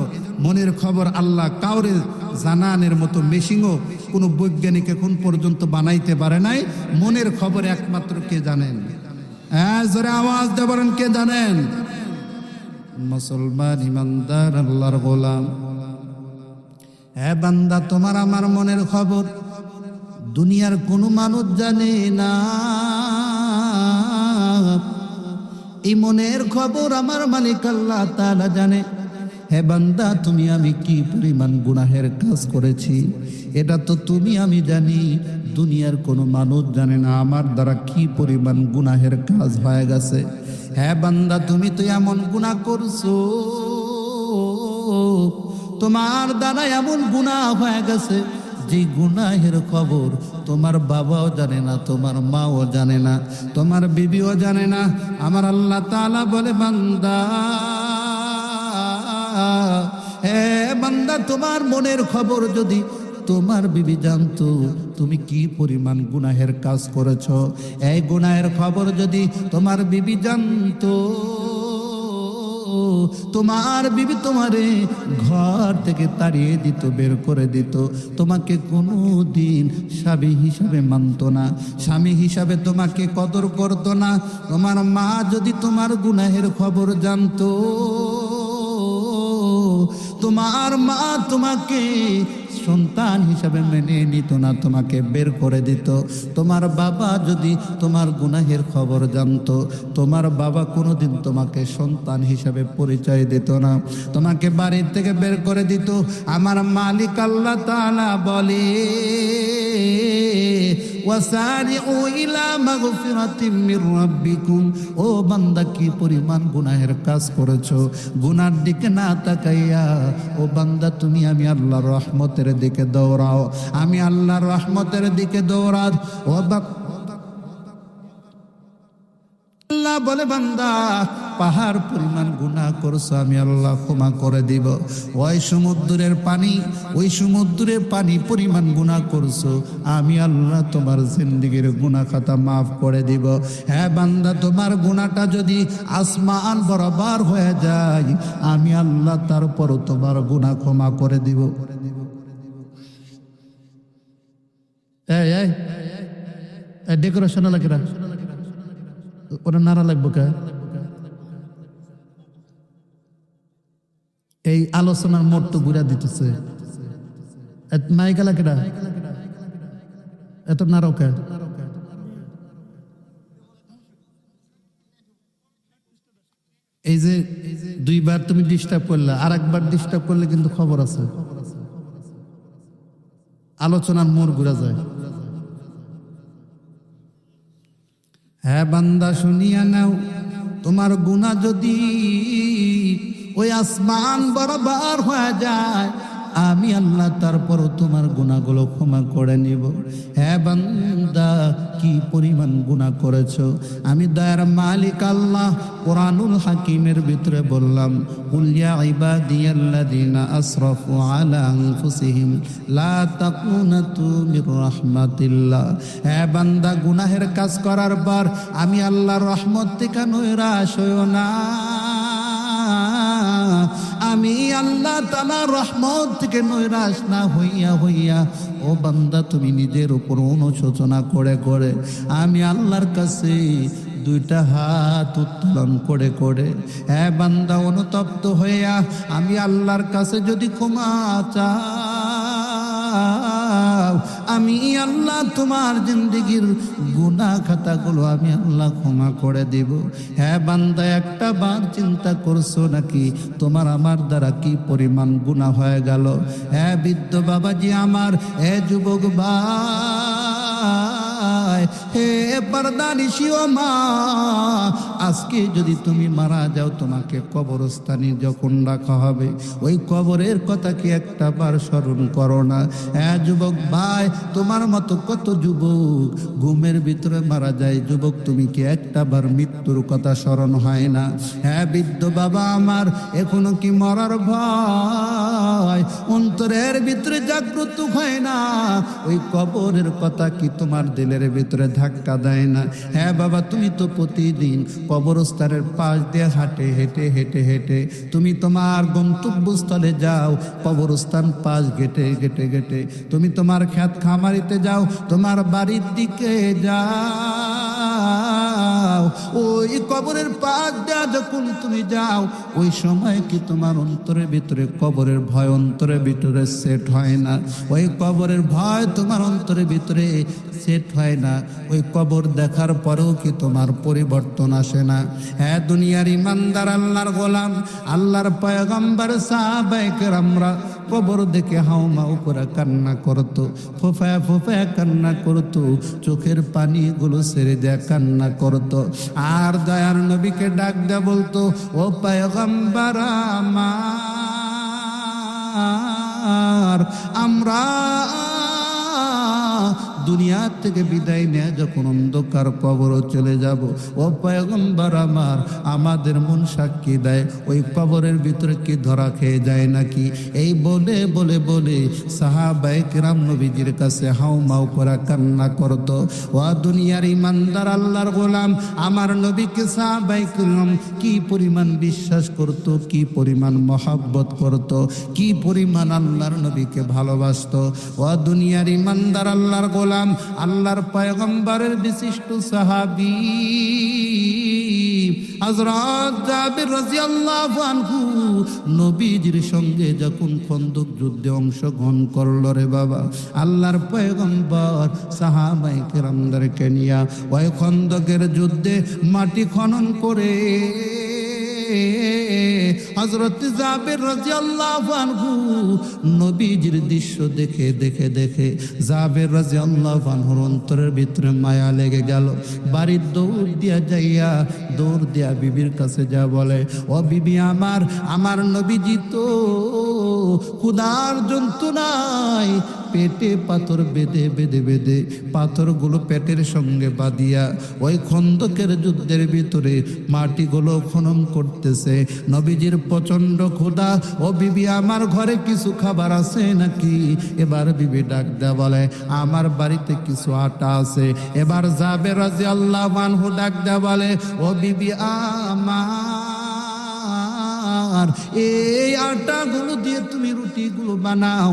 মনের খবর আল্লাহ কাউরে জানানের মতো মেশিনও কোনো বৈজ্ঞানিক এখন পর্যন্ত বানাইতে পারে নাই। মনের খবর একমাত্র কে জানেন? হ্যাঁ জোরে আওয়াজ দিয়ে বলেন, কে জানেন? মুসলমান ইমানদার আল্লাহর গোলাম। হ্যাঁ বান্দা, তোমার আমার মনের খবর দুনিয়ার কোনো মানুষ জানে না। এই মনের খবর আমার মালিক আল্লাহ তাআলা জানে। হে বান্দা, তুমি আমি কি পরিমাণ গুনাহের কাজ করেছি এটা তো তুমি আমি জানি, দুনিয়ার কোনো মানুষ জানে না আমার দ্বারা কি পরিমাণ গুনাহের কাজ হয়ে গেছে। হে বান্দা, তুমি তো এমন গুনাহ করছো, তোমার দ্বারা এমন গুনাহ হয়ে গেছে যে গুনাহের খবর তোমার বাবাও জানে না, তোমার মাও জানে না, তোমার বিবিও জানে না। আমার আল্লাহ তাআলা বলে, বান্দা, হে বান্দা, তোমার মনের খবর যদি তোমার বিবি জানতো তুমি কি পরিমাণ গুনাহের কাজ করেছো, এই গুনাহের খবর যদি তোমার বিবি জানতো, তোমার বিবি তোমারে ঘর থেকে তাড়িয়ে দিত, বের করে দিত, তোমাকে কোনো দিন স্বামী হিসাবে মানত না, স্বামী হিসাবে তোমাকে কদর করত না। তোমার মা যদি তোমার গুনাহের খবর জানতো, তোমার মা তোমাকে সন্তান হিসাবে মেনে নিত না, তোমাকে বের করে দিত। তোমার বাবা যদি তোমার গুনাহের খবর জানতো, তোমার বাবা কোনোদিন তোমাকে সন্তান হিসাবে পরিচয় দিত না, তোমাকে বাড়ির থেকে বের করে দিত। আমার মালিক আল্লাহ তাআলা বলে, ওয়াসারিউ ইলা মাগফিরাতিম মির রাব্বিকুম। ও বান্দা, কি পরিমাণ গুনাহের কাজ করেছো, গুনার দিকে না তাকাইয়া ও বান্দা তুমি আমি আল্লাহর রহমতের দিকে দৌড়াও, আমি আল্লাহর রহমতের দিকে দৌড়াও। ও আল্লাহ বলে, বান্দা, পাহাড় পরিমাণ গুনাহ করছো, আমি আল্লাহ ক্ষমা করে দিব। ওই সমুদ্রের পানি, ওই সমুদ্রের পানি পরিমাণ গুনাহ করছো, আমি আল্লাহ তোমার জিন্দেগীর গুনাহ খাতা মাফ করে দিব। হ্যাঁ বান্দা, তোমার গুনাহটা যদি আসমান বরাবর হয়ে যায়, আমি আল্লাহ তারপরও তোমার গুনাহ ক্ষমা করে দিব। ডেকোরেশন লাগে না, ওরা নারা লাগবো কে? এই আলোচনার মোট তো ঘুরা দিতেছে, মাইকালা কেডা এত নারাও কে? এই যে দুইবার তুমি ডিস্টার্ব করলে, আর একবার ডিস্টার্ব করলে কিন্তু খবর আছে, আলোচনার মোড় ঘুরা যায়। হ্যাঁ বান্দা, শুনিয়া নাও, তোমার গুনাহ যদি ওই আসমান বরাবর হয়ে যায়, আমি আল্লাহ তারপরও তোমার গুনাহগুলো ক্ষমা করে নিব। হ্যাঁ বান্দা, কি পরিমাণ গুনাহ করেছো, আমি দয়ার মালিক আল্লাহ কোরআনুল হাকিমের ভিতরে বললাম, কুল ইয়া ইবাদিয়াল্লাযিনা আসরাফু আলা আনফুসিহিম লা তাকুনাতু মির রাহমাতিল্লাহ। হ্যাঁ বান্দা, গুনাহের কাজ করার পর আমি আল্লাহর রহমত থেকে নৈরাশ হইও না, আমি আল্লাহ তাআলার রহমত থেকে নৈরাশ না হইয়া ও বান্দা, তুমি নিজের উপর অনুশোচনা করে করে আমি আল্লাহর কাছে দুইটা হাত উত্তোলন করে করে, হ্যাঁ বান্দা, অনুতপ্ত হইয়া আমি আল্লাহর কাছে যদি ক্ষমা চাও, আমি আল্লাহ তোমার জিন্দেগীর গুনাহ খাতাগুলো আমি আল্লাহ ক্ষমা করে দিব। হ্যাঁ বান্দা, একটা বার চিন্তা করছো নাকি তোমার আমার দ্বারা কি পরিমাণ গুনাহ হয়ে গেল? হ্যাঁ বৃদ্ধ বাবাজি আমার, হে যুবক ভাই, হে পর্দানিশিও মা, আজকে যদি তুমি মারা যাও, তোমাকে কবরস্থানে যখন রাখা হবে, ওই কবরের কথা কি একটা বার স্মরণ করো না? হ্যাঁ যুবক ভাই, তোমার মতো কত যুবক ঘুমের ভিতরে মারা যায়, যুবক তুমি কি একটা বার মৃত্যুর কথা স্মরণ হয় না? হ্যাঁ বৃদ্ধ বাবা আমার, এখনো কি মরার ভয় অন্তরের ভিতরে জাগ্রত হয় না? ওই কবরের কথা কি তোমার দিলের ভিতরে ধাক্কা দেয় না? হ্যাঁ বাবা, তুমি তো প্রতিদিন কবরস্থানের পাশ দিয়ে হেঁটে হেঁটে তুমি তোমার গন্তব্যস্থলে যাও, কবরস্থান পাশ গেটে তুমি তোমার ক্ষেত খামারিতে যাও, তোমার বাড়ির দিকে যাও, ওই কবরের পাশ দেয়া যখন তুমি যাও, ওই সময় কি তোমার অন্তরের ভিতরে কবরের ভয় অন্তরের ভিতরে সেট হয় না? ওই কবরের ভয় তোমার অন্তরের ভিতরে সেট হয় না? ওই কবর দেখার পরেও কি তোমার পরিবর্তন আসে না? হ্যাঁ দুনিয়ার ইমানদার আল্লাহর গোলাম, আল্লাহর পয়গম্বর সাহাবায়ে কেরামরা কবর দেখে হাউমাউ করে কান্না করতো, ফোফায়া ফোফায়া কান্না করতো, চোখের পানিগুলো ছেড়ে দেয়া কান্না করতো। আর দয়ার নবীকে ডাক দেয়া বলতো, ও পয়গম্বর আমার, আমরা দুনিয়া থেকে বিদায় নেয়া যখন অন্ধকার কবরও চলে যাব, ও পয়গম্বর আমার, আমাদের মন সাক্ষী দেয় ওই কবরের ভিতরে কি ধরা খেয়ে যায় নাকি? এই বলে বলে বলে সাহাবায়ে কেরাম নবীজির কাছে হাউমাউ করে কান্না করত। ও দুনিয়ার ইমানদার আল্লাহর গোলাম, আমার নবীকে সাহাবায়ে কেরাম কি পরিমাণ বিশ্বাস করত, কি পরিমাণ মহব্বত করত, কি পরিমাণ আল্লাহর নবীকে ভালোবাসত। ও দুনিয়ার ইমানদার আল্লাহর গোলাম, আল্লাহর পয়গম্বরের বিশিষ্ট সাহাবী হযরত জাবির রাদিয়াল্লাহু আনহু নবীজির সঙ্গে যখন খন্দক যুদ্ধে অংশগ্রহণ করল রে বাবা, আল্লাহর পয়গম্বর সাহাবায়ে কেরামদেরকে নিয়া ওই খন্দকের যুদ্ধে মাটি খনন করে হযরত জাবির রাদিয়াল্লাহু আনহু নবীজির দৃশ্য দেখে দেখে দেখে জাবির রাদিয়াল্লাহু আনহুর অন্তরের ভিতরে মায়া লেগে গেল। বাড়ির দৌড় দিয়া যাইয়া দৌড় দিয়া বিবির কাছে যা বলে, ও বিবি আমার, আমার নবীজি তো ক্ষুধার যন্ত্রণায় পেটে পাথর বেঁধে বেঁধে বেঁধে পাথরগুলো পেটের সঙ্গে বাঁধিয়া ওই খন্দকের যুদ্ধের ভিতরে মাটিগুলো খনন করতেছে। নবীজির প্রচন্ড ক্ষুধা, ও বিবি আমার ঘরে কিছু খাবার আছে নাকি? এবার বিবি ডাক দেয়া বলে, আমার বাড়িতে কিছু আটা আছে। এবার জাবের রাদিয়াল্লাহু আনহু ডাক দেয়া বলে, ও বিবি আমার, এই আটাগুলো দিয়ে তুমি রুটিগুলো বানাও।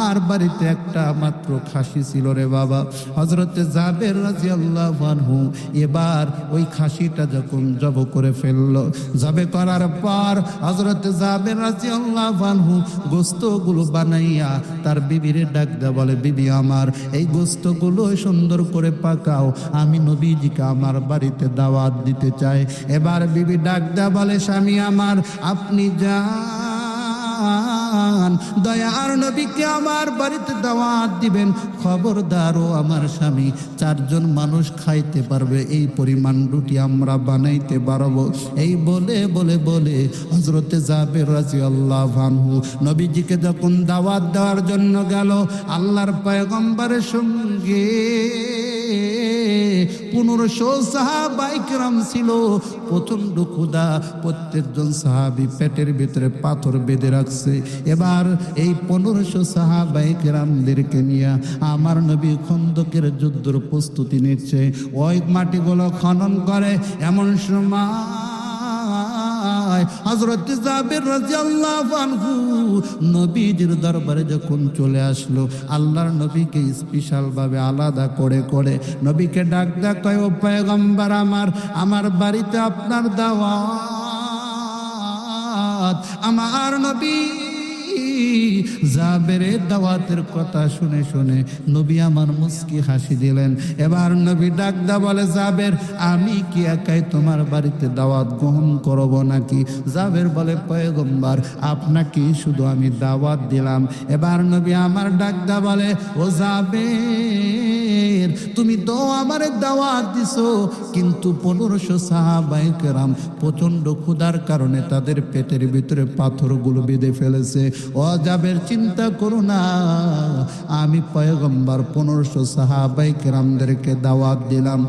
আর বাড়িতে একটা মাত্র খাসি ছিল রে বাবা। হযরতে জাবের রাদিয়াল্লাহু আনহু এবার ওই খাসিটা যখন জব করে ফেললো, জবে করার পর হযরতে জাবের রাদিয়াল্লাহু আনহু গোশতগুলো বানাইয়া তার বিবিরে ডাক দেয়া বলে, বিবি আমার, এই গোশতগুলো সুন্দর করে পাকাও, আমি নবীজিকে আমার বাড়িতে দাওয়াত দিতে চাই। এবার বিবি ডাক দেয়া বলে, স্বামী আমার, আপনি যান, দয়ার নবীকে আমার বাড়িতে দাওয়াত দিবেন। খবরদার, ও আমার স্বামী, 4 জন মানুষ খাইতে পারবে এই পরিমাণ রুটি আমরা বানাইতে পারবো। এই বলে বলে বলে হযরতে জাবের রাদিয়াল্লাহু আনহু নবীজিকে যখন দাওয়াত দেওয়ার জন্য গেল, আল্লাহর পয়গম্বরের সঙ্গে 1500 সাহাবায়ে কেরাম ছিল। প্রচন্ড ক্ষুধা, প্রত্যেকজন সাহাবী পেটের ভিতরে পাথর বেঁধে রাখছে। এবার এই 1500 সাহাবায়ে কেরামদেরকে নিয়ে আমার নবী খন্দকের যুদ্ধের প্রস্তুতি নিচ্ছে। ওই মাটিগুলো খনন করে এমন সময় হযরত জাবির রাদিয়াল্লাহু আনহু নবীজির দরবারে যখন চলে আসলো, আল্লাহর নবীকে স্পেশাল ভাবে আলাদা করে করে নবীকে ডাক দেয়া কয়, ও পয়গম্বর আমার, আমার বাড়িতে আপনার দাওয়াত। আমার নবী জাবেরের দাওয়াতের কথা শুনে শুনে নবী আমার মুস্কি হাসি দিলেন। এবার নবী ডাক দা বলে, জাবের, আমি কি একাই তোমার বাড়িতে দাওয়াত গ্রহণ করব নাকি? জাবের বলে, পয়গম্বর, আপনাকে শুধু আমি দাওয়াত দিলাম। এবার নবী আমার ডাক দা বলে, ও জাবের, তুমি তো আমারে দাওয়াত দিছো, কিন্তু 1500 সাহাবায়ে কেরাম প্রচন্ড ক্ষুধার কারণে তাদের পেটের ভিতরে পাথরগুলো বেঁধে ফেলেছে। ও জাবের, চিন্তা করো না, আমি পয়গম্বর 1500 সাহাবায়ে কেরামদেরকে দাওয়াত দিলাম।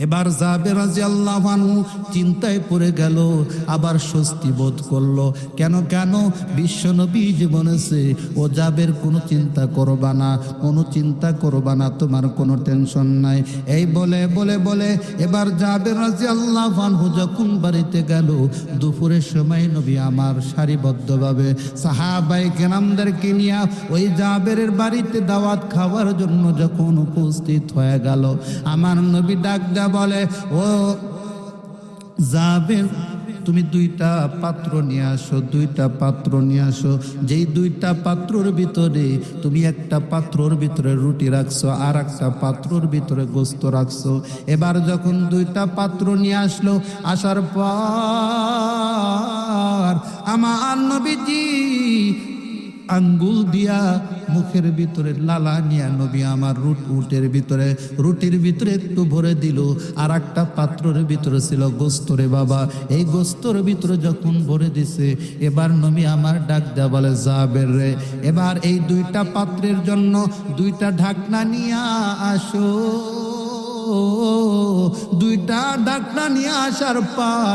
এবার জাবের রাদিয়াল্লাহু আনহু চিন্তায় পড়ে গেল, আবার স্বস্তি বোধ করলো। কেন কেন? বিশ্ব নবী যে বলেছে, ও জাবের, কোনো চিন্তা করবা না, কোনো চিন্তা করবা না, তোমার কোনো টেনশন নাই। এই বলে বলে বলে এবার জাবের রাদিয়াল্লাহু আনহু যখন বাড়িতে গেল, দুপুরের সময় নবী আমার সারিবদ্ধভাবে সাহাবায়ে কেরামদেরকে নিয়ে ওই জাবেরের বাড়িতে দাওয়াত খাওয়ার জন্য যখন উপস্থিত হয়ে গেল, আমার নবী ডাক বলে, ও জাবের তুমি দুইটা পাত্র নিয়ে আসো, দুইটা পাত্র নিয়ে আসো। যেই দুইটা পাত্রর ভিতরে তুমি একটা পাত্রর ভিতরে রুটি রাখছো, আর একটা পাত্রর ভিতরে গোস্ত রাখছো। এবার যখন দুইটা পাত্র নিয়ে আসলো, আসার পর আমার নবীজি আঙ্গুল দিয়া মুখের ভিতরে লালা নিয়া নবী আমার রুটির ভিতরে একটু ভরে দিল। আর একটা পাত্রের ভিতরে ছিল গোস্তরে বাবা, এই গোস্তর ভিতরে যখন ভরে দিছে, এবার নবী আমার ডাক দেয়া বলে, জাবের রে, এবার এই দুইটা পাত্রের জন্য দুইটা ঢাকনা নিয়া আসো। দুইটা ঢাকনা নিয়ে আসার পর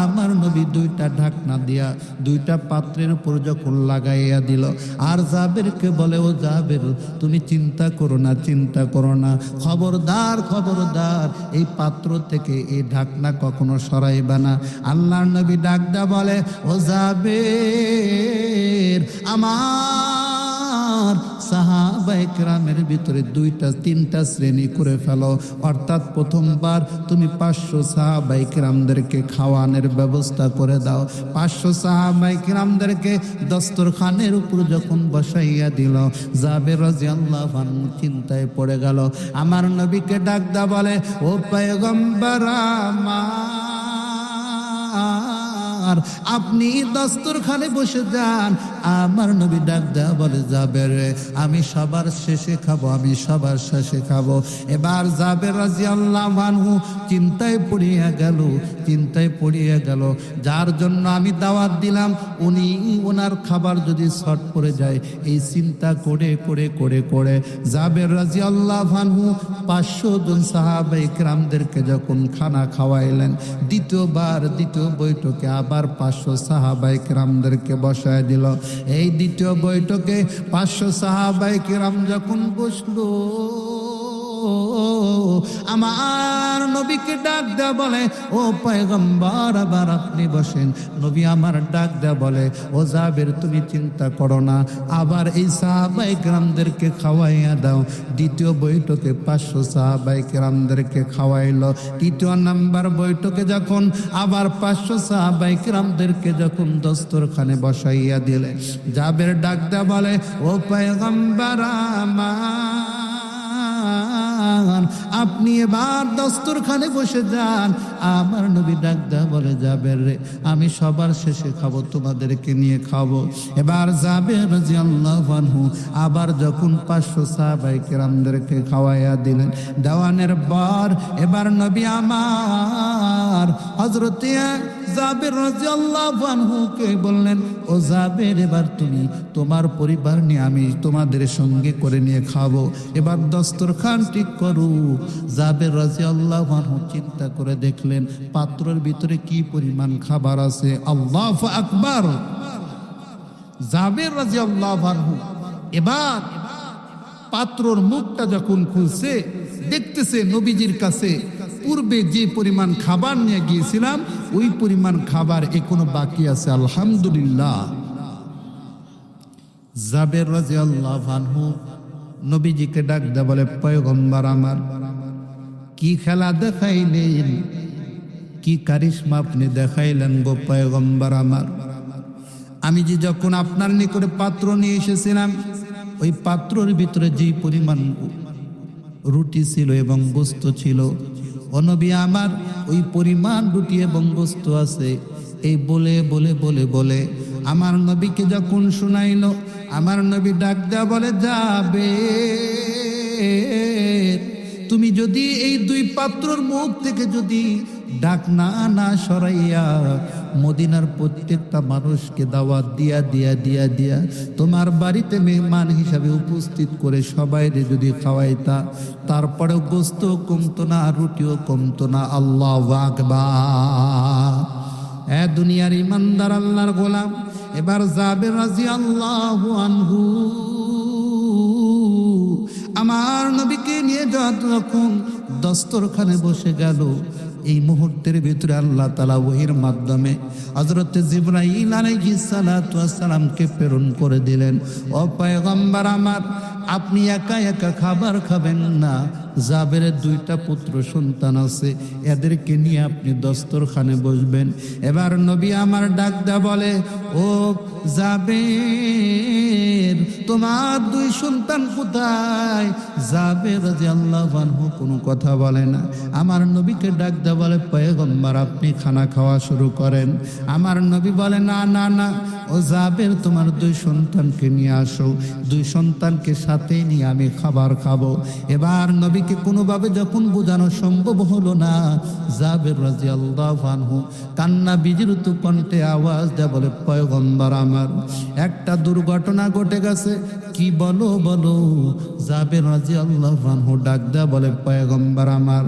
আমার নবী দুইটা ঢাকনা দিয়া দুইটা পাত্রের উপর যখন লাগাইয়া দিল, আর জাবেরকে বলে, ও জাবের তুমি চিন্তা করো না, চিন্তা করো না, খবরদার খবরদার এই পাত্র থেকে এই ঢাকনা কখনো সরাইবা না। আল্লাহর নবী ডাকদা বলে, ও জাবের আমার সাহাবায়ে কেরামের ভিতরে দুইটা তিনটা শ্রেণী করে ফেলো, অর্থাৎ প্রথমবার তুমি 500 সাহাবায়ে কেরামদেরকে খাওয়ানোর ব্যবস্থা করে দাও। 500 সাহাবায়ে কেরামদেরকে দস্তরখানের উপর যখন বসাইয়া দিল, জাবের রাদিয়াল্লাহু আনহু চিন্তায় পড়ে গেল। আমার নবীকে ডাকদা বলে, ও পয়গম্বর আমার, আপনি দস্তরখানে বসে যান। আমার নবী ডাক দেয়া বলে, জাবের আমি সবার শেষে খাবো, আমি সবার শেষে খাবো। এবার জাবের রাদিয়াল্লাহু আনহু চিন্তায় পড়িয়া গেল, যার জন্য আমি দাওয়াত দিলাম উনি ওনার খাবার যদি শর্ট পড়ে যায়, এই চিন্তা করে করে করে করে জাবের রাদিয়াল্লাহু আনহু 500 জন সাহাবায়ে কেরামদেরকে যখন খানা খাওয়াইলেন, দ্বিতীয় বৈঠকে আবার 500 সাহাবায়ে কেরামদেরকে বসায় দিল। এই দ্বিতীয় বৈঠকে 500 সাহাবায়ে কেরাম যখন বসলো, আমার নবীকে ডাক দেয়া বলে, ও পয়গম্বর আবার আপনি বসেন। নবী আমার ডাক দেয়া বলে, ও জাবের তুমি চিন্তা করো না, আবার এই সাহাবায়ে কেরামদেরকে খাওয়াইয়া দাও। দ্বিতীয় বৈঠকে 500 সাহাবায়ে কেরামদেরকে খাওয়াইলো। তৃতীয় নাম্বার বৈঠকে যখন আবার 500 সাহাবায়ে কেরামদেরকে যখন দস্তরখানে বসাইয়া দিলে, জাবের ডাক দেয়া বলে, ও পয়গম্বর আমার, আপনি এবার দস্তরখানে বসে যান। আমার নবী ডাক দেয়া বলে, জাবের রে আমি সবার শেষে খাবো, তোমাদেরকে নিয়ে খাবো। এবার জাবের রাদিয়াল্লাহু আনহু আবার যখন 500 সাহাবায়ে কেরামদেরকে খাওয়াইয়া দিলেন, দেওয়ানের পর এবার নবী আমার হযরতে জাবের রাদিয়াল্লাহু আনহুকে বললেন, ও জাবের এবার তুমি তোমার পরিবার নিয়ে আমি তোমাদের সঙ্গে করে নিয়ে খাবো, এবার দস্তরখান ঠিক করো। জাবের রাদিয়াল্লাহু আনহু চিন্তা করে দেখলেন পাত্রের ভিতরে কি পরিমাণ খাবার আছে। আল্লাহু আকবার। জাবের রাদিয়াল্লাহু আনহু এবার পাত্রর মুখটা যখন খুলছে, দেখতেছে নবীজির কাছে পূর্বে যে পরিমাণ খাবার নিয়ে গিয়েছিলাম ওই পরিমাণ খাবার এখনো বাকি আছে। আলহামদুলিল্লাহ। জাবের রাদিয়াল্লাহু আনহু নবীজিকে ডাক দেয়া বলে, পয়গম্বর আমার, কি খেলা দেখাইলেন, কি কারিশমা আপনি দেখাইলেন গো পয়গম্বর আমার। আমি যে যখন আপনার নিকটে পাত্র নিয়ে এসেছিলাম, ওই পাত্রের ভিতরে যে পরিমাণ রুটি ছিল এবং গোস্ত ছিল, ও নবী আমার ওই পরিমাণ রুটি এবং গোস্ত আছে। এই বলে বলে বলে বলে আমার নবীকে যখন শুনাইল, আমার নবী ডাক দেয়া বলে, যাবে তুমি যদি এই দুই পাত্রর মুখ থেকে যদি ঢাকনা না সরাইয়া মদিনার প্রত্যেকটা মানুষকে দাওয়াত দিয়া দিয়া দিয়া দিয়া তোমার বাড়িতে মেহমান হিসাবে উপস্থিত করে সবাইরে যদি খাওয়াইতা, তারপরেও গোস্ত কমতো না, রুটিও কমতো না। আল্লাহু আকবার। এ দুনিয়ার ইমানদার আল্লাহর গোলাম, এবার জাবের রাদিয়াল্লাহু আনহু আমার নবীকে নিয়ে যখন দস্তরখানে বসে গেল, এই মুহূর্তের ভিতরে আল্লাহ তাআলা ওহীর মাধ্যমে হযরত জিবরাইল আলাইহিস সালাতু ওয়াস সালামকে প্রেরণ করে দিলেন, ও পয়গম্বর আমার, আপনি একা একা খাবার খাবেন না, জাবেরের 2টা পুত্র সন্তান আছে, এদেরকে নিয়ে আপনি দস্তরখানে বসবেন। এবার নবী আমার ডাক দেয়া বলে, ও জাবের, তোমার 2 সন্তান কোথায়? জাবের রাদিয়াল্লাহু আনহু কোনো কথা বলে না। আমার নবীকে ডাক দেয়া বলে, পয়গম্বর আপনি খানা খাওয়া শুরু করেন। আমার নবী বলে, না না না, ও জাবের তোমার 2 সন্তানকে নিয়ে আসো, 2 সন্তানকে সাথে নিয়ে আমি খাবার খাবো। এবার নবীকে কোনোভাবে যখন বোঝানো সম্ভব হলো না, জাবের রাদিয়াল্লাহু আনহু কান্না বিজড়িত কণ্ঠে আওয়াজ দেয়া বলে, পয়গম্বর আমার একটা দুর্ঘটনা ঘটে গেছে। কি বলো বলো? জাবের রাদিয়াল্লাহু আনহু ডাক দেয়া বলে, পয়গম্বর আমার,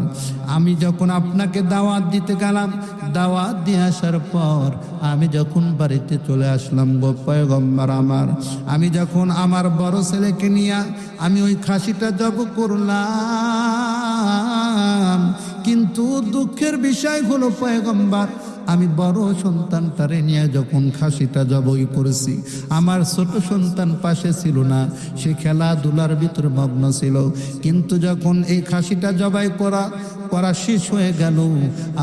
আমি যখন আপনাকে দাওয়াত দিতে গেলাম, দাওয়াত দিয়ে আসার পর আমি যখন বাড়িতে চলে আসলাম গো পয়গম্বর আমার, আমি যখন আমার বড় ছেলেকে নিয়ে আমি ওই খাসিটা জব করলাম, কিন্তু দুঃখের বিষয় হলো পয়গম্বর, আমি বড় সন্তানটারে নিয়ে যখন খাসিটা জবাই করেছি, আমার ছোট সন্তান পাশে ছিল না, সে খেলাধুলার ভিতরে মগ্ন ছিল। কিন্তু যখন এই খাসিটা জবাই করা শেষ হয়ে গেল,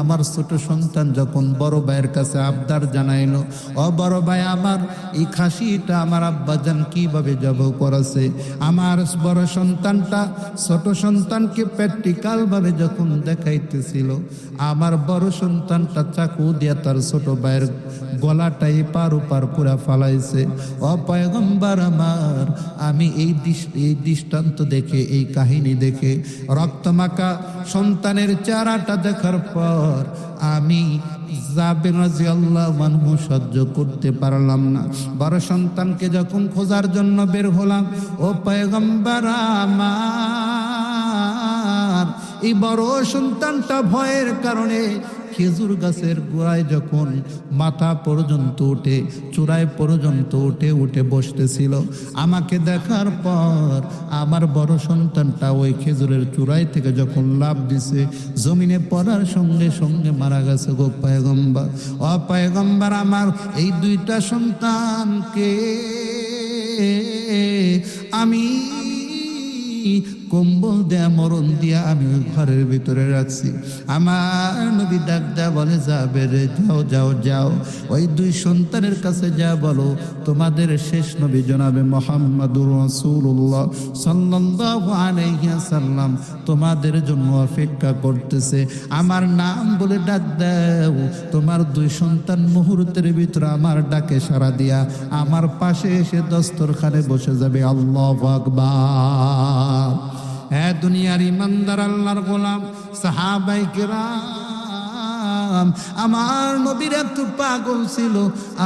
আমার ছোট সন্তান যখন বড় ভাইয়ের কাছে আবদার জানাইলো, ও বড় ভাই আমার, এই খাসিটা আমার আব্বাজান কিভাবে জবাই করেছে, আমার বড় সন্তানটা ছোট সন্তানকে প্র্যাকটিক্যাল ভাবে যখন দেখাইতেছিল, আমার বড় সন্তানটা চাকু দিয়া তার ছোট ভাইয়ের গলাটা এপার ওপার পুরা ফালাইছে। ও পয়গম্বর আমার, আমি এই দৃষ্টান্ত দেখে, এই কাহিনী দেখে, রক্তমাখা সন্তানের চেহারাটা দেখার পর আমি জাবের রাদিয়াল্লাহু আনহু সহ্য করতে পারলাম না। বড় সন্তানকে যখন খোঁজার জন্য বের হলাম, ও পয়গম্বর আমার, এই বড় সন্তানটা ভয়ের কারণে খেজুর গাছের গোড়ায় যখন মাথা পর্যন্ত উঠে, চূড়ায় পর্যন্ত উঠে বসতেছিল, আমাকে দেখার পর আমার বড় সন্তানটা ওই খেজুরের চূড়ায় থেকে যখন লাফ দিছে, জমিনে পড়ার সঙ্গে সঙ্গে মারা গেছে গো পয়গম্বর। ও পয়গম্বর আমার, এই 2টা সন্তানকে আমি কম্বল দেয়া মরণ দিয়া আমি ওই ঘরের ভিতরে রাখছি। আমার নবী ডাক দেয়া বলে, যাবে রে, যাও যাও যাও, ওই 2 সন্তানের কাছে যা বলো, তোমাদের শেষ নবী জনাবে মুহাম্মাদুর রাসূলুল্লাহ সাল্লাল্লাহু আলাইহি ওয়াসাল্লাম তোমাদের জন্য অপেক্ষা করতেছে। আমার নাম বলে ডাক দাও, তোমার 2 সন্তান মুহূর্তের ভিতরে আমার ডাকে সাড়া দিয়া আমার পাশে এসে দস্তরখানে বসে যাবে। আল্লাহু আকবার। হ্যাঁ দুনিয়ার ইমানদার আল্লাহর গোলাম সাহাবায়ে কেরাম, আমার নবীর এত পাগল ছিল,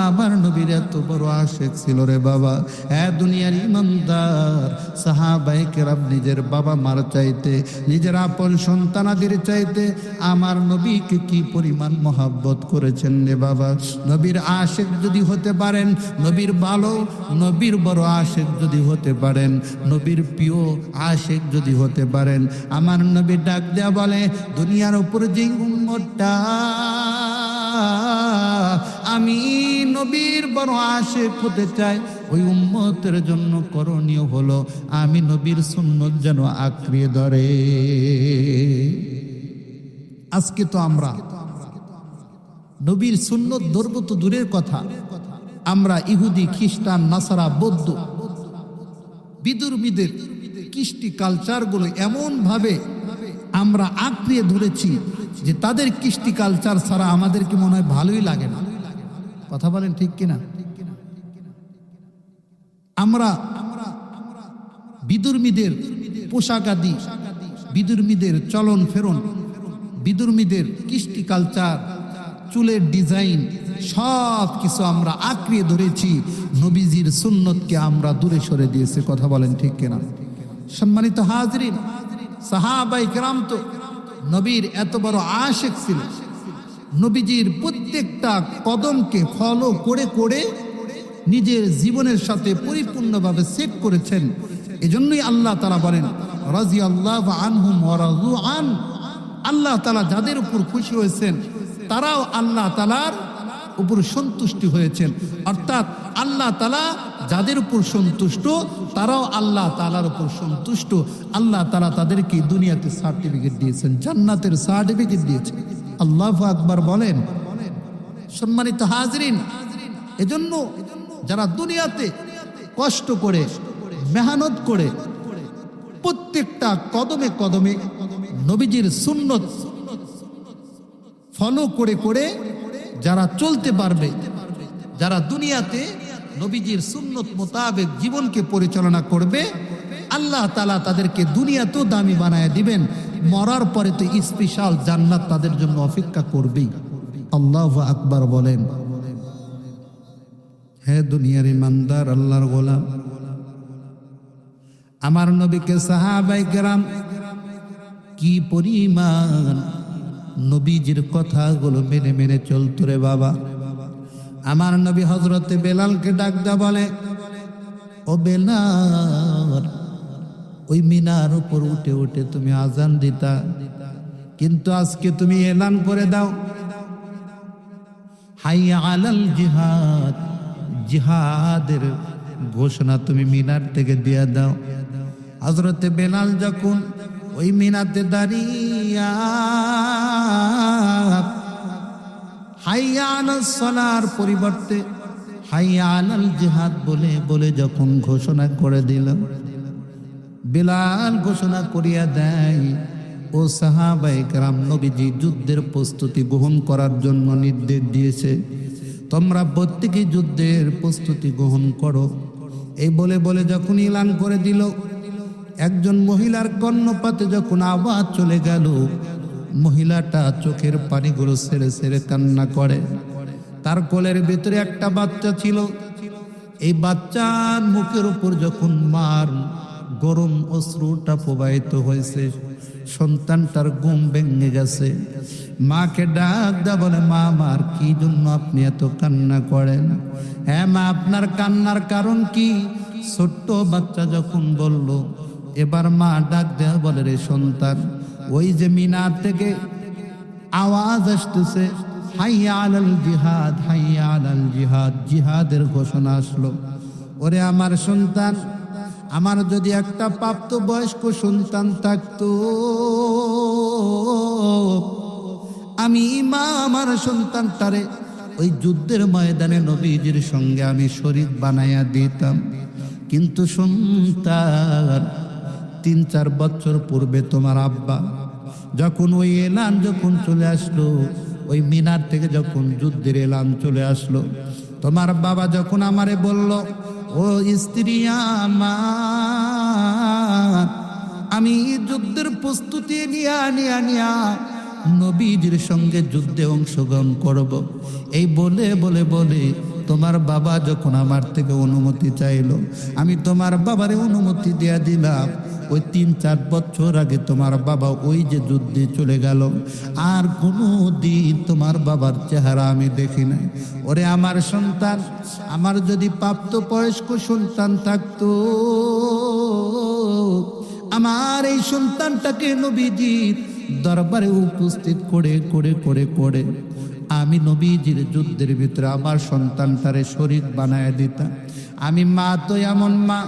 আমার নবীর এত বড় আশিক ছিল রে বাবা। হ্যাঁ দুনিয়ার ইমানদার সাহাবায়ে কেরাম নিজের বাবা মার চাইতে, নিজের আপন সন্তানাদের চাইতে আমার নবীকে কি পরিমাণ মহব্বত করেছেন রে বাবা। নবীর আশিক যদি হতে পারেন, নবীর ভালো, নবীর বড় আশিক যদি হতে পারেন, নবীর প্রিয় আশিক যদি হতে পারেন, আমার নবী ডাক দেয়া বলে, দুনিয়ার উপর যে উম্মতটা আমি নবীর বড় আশিক হতে চাই, ওই উম্মতের জন্য করণীয় হলো আমি নবীর সুন্নত যেন আঁকড়িয়ে ধরে। আজকে তো আমরা নবীর সুন্নত ধরব তো দূরের কথা, আমরা ইহুদি, খ্রিস্টান, নাসারা, বৌদ্ধ, বিদুর্মীদের কৃষ্টি কালচারগুলো এমন ভাবে আমরা আঁকড়িয়ে ধরেছি যে তাদের কৃষ্টি কালচার ছাড়া আমাদেরকে মনে হয় ভালোই লাগে না। কথা বলেন ঠিক কিনা? আমরা বিদুর্মীদের পোশাক আদি, বিদুর্মীদের চলন ফেরন, বিদুর্মীদের কৃষ্টি কালচার, চুলের ডিজাইন সব কিছু আমরা আঁকড়িয়ে ধরেছি, নবীজির সুন্নতকে আমরা দূরে সরে দিয়েছি। কথা বলেন ঠিক কিনা? সম্মানিত হাজরিন, সাহাবায়ে কেরাম তো নবীর এত বড় আশিক ছিল, নবীজির প্রত্যেকটা কদমকে ফলো করে করে নিজের জীবনের সাথে পরিপূর্ণভাবে সেট করেছেন। এজন্যই আল্লাহ তাআলা বলেন, রাদিয়াল্লাহু আনহুম ওয়া রাদু আন, আল্লাহ তাআলা যাদের উপর খুশি হয়েছেন তারাও আল্লাহ তাআলার উপর সন্তুষ্টি হয়েছেন। অর্থাৎ আল্লাহ তাআলা যাদের উপর সন্তুষ্ট তারাও আল্লাহ তাআলার উপর সন্তুষ্ট। আল্লাহ তাআলা তাদেরকে দুনিয়াতে সার্টিফিকেট দিয়েছেন, জান্নাতের সার্টিফিকেট দিয়েছেন। আল্লাহু আকবার বলেন। সম্মানিত হাজরিন, এজন্য যারা দুনিয়াতে কষ্ট করে মেহনত করে প্রত্যেকটা কদমে কদমে নবীজির সুন্নত ফলো করে করে যারা চলতে পারবে, যারা দুনিয়াতে নবীজির সুন্নত মোতাবেক জীবনকে পরিচালনা করবে, আল্লাহ তাআলা তাদেরকে দুনিয়াতেও দামি বানায় দিবেন, মরার পরে তো স্পেশাল জান্নাত তাদের জন্য অপেক্ষা করবেই। আল্লাহু আকবার বলেন। হে দুনিয়ার ইমানদার আল্লাহর গোলাম, আমার নবীকে সাহাবায়ে কেরাম কি পরিমাণ নবীজির কথাগুলো মেনে মেনে চলতো রে বাবা। আমার নবী হযরতে বেলালকে ডাক দা বলে, ও বেলাল, ওই মিনার উপর উঠে উঠে তুমি আজান দিতা, কিন্তু আজকে তুমি এলান করে দাও, হাইয়া আলাল জিহাদ, জিহাদের ঘোষণা তুমি মিনার থেকে দিয়ে দাও। হযরতে বেলাল যখন ওই মিনাতে দাঁড়িয়ে হাইয়া আলাস সালার পরিবর্তে হাইয়া আলাল জিহাদ বলে বলে যখন ঘোষণা করে দিল, বেলাল ঘোষণা করিয়া দেয়, ও সাহাবায়ে কেরাম, নবীজি যুদ্ধের প্রস্তুতি গ্রহণ করার জন্য নির্দেশ দিয়েছে, তোমরা প্রত্যেকে যুদ্ধের প্রস্তুতি গ্রহণ করো। এই বলে বলে যখন এলান করে দিল, একজন মহিলার কর্ণপাতে যখন আওয়াজ চলে গেল, মহিলাটা চোখের পানিগুলো ছেড়ে ছেড়ে কান্না করে। তার কোলের ভিতরে একটা বাচ্চা ছিল। এই বাচ্চার মুখের উপর যখন মার গরম অশ্রুটা প্রবাহিত হয়েছে, সন্তানটার ঘুম ভেঙে গেছে। মাকে ডাক দা বলে, মা, আমার কি জন্য আপনি এত কান্না করেন? হ্যাঁ মা, আপনার কান্নার কারণ কি? ছোট্ট বাচ্চা যখন বলল, এবার মা ডাক দেয়া বলে, রে সন্তান, ওই যে মিনার থেকে আওয়াজ আসতেছে, হাইয়া আলাল জিহাদ, হাইয়া আলাল জিহাদ, জিহাদের ঘোষণা আসলো। ওরে আমার সন্তান, আমার যদি একটা প্রাপ্তবয়স্ক সন্তান থাকতো, আমি মা আমার সন্তানটারে ওই যুদ্ধের ময়দানে নবীজির সঙ্গে আমি শরীক বানাইয়া দিতাম। কিন্তু সন্তান, 3-4 বছর পূর্বে তোমার আব্বা যখন ওই এলান যখন চলে আসলো, ওই মিনার থেকে যখন যুদ্ধের এলান চলে আসলো, তোমার বাবা যখন আমারে বলল, ও স্ত্রী আমার, আমি যুদ্ধের প্রস্তুতি নিয়া নবীজির সঙ্গে যুদ্ধে অংশগ্রহণ করব, এই বলে বলে বলে তোমার বাবা যখন আমার থেকে অনুমতি চাইলো, আমি তোমার বাবারে অনুমতি দেয়া দিলাম। ওই 3-4 বছর আগে তোমার বাবা ওই যে যুদ্ধে চলে গেল, আর কোনো দিন তোমার বাবার চেহারা আমি দেখি নাই। ওরে আমার সন্তান, আমার যদি প্রাপ্তবয়স্ক সন্তান থাকতো, আমার এই সন্তানটাকে নবীজির দরবারে উপস্থিত করে করে করে করে আমি নবীজির যুদ্ধের ভিতরে আমার সন্তানটারে শরীক বানায় দিতাম। আমি মা তো এমন মা,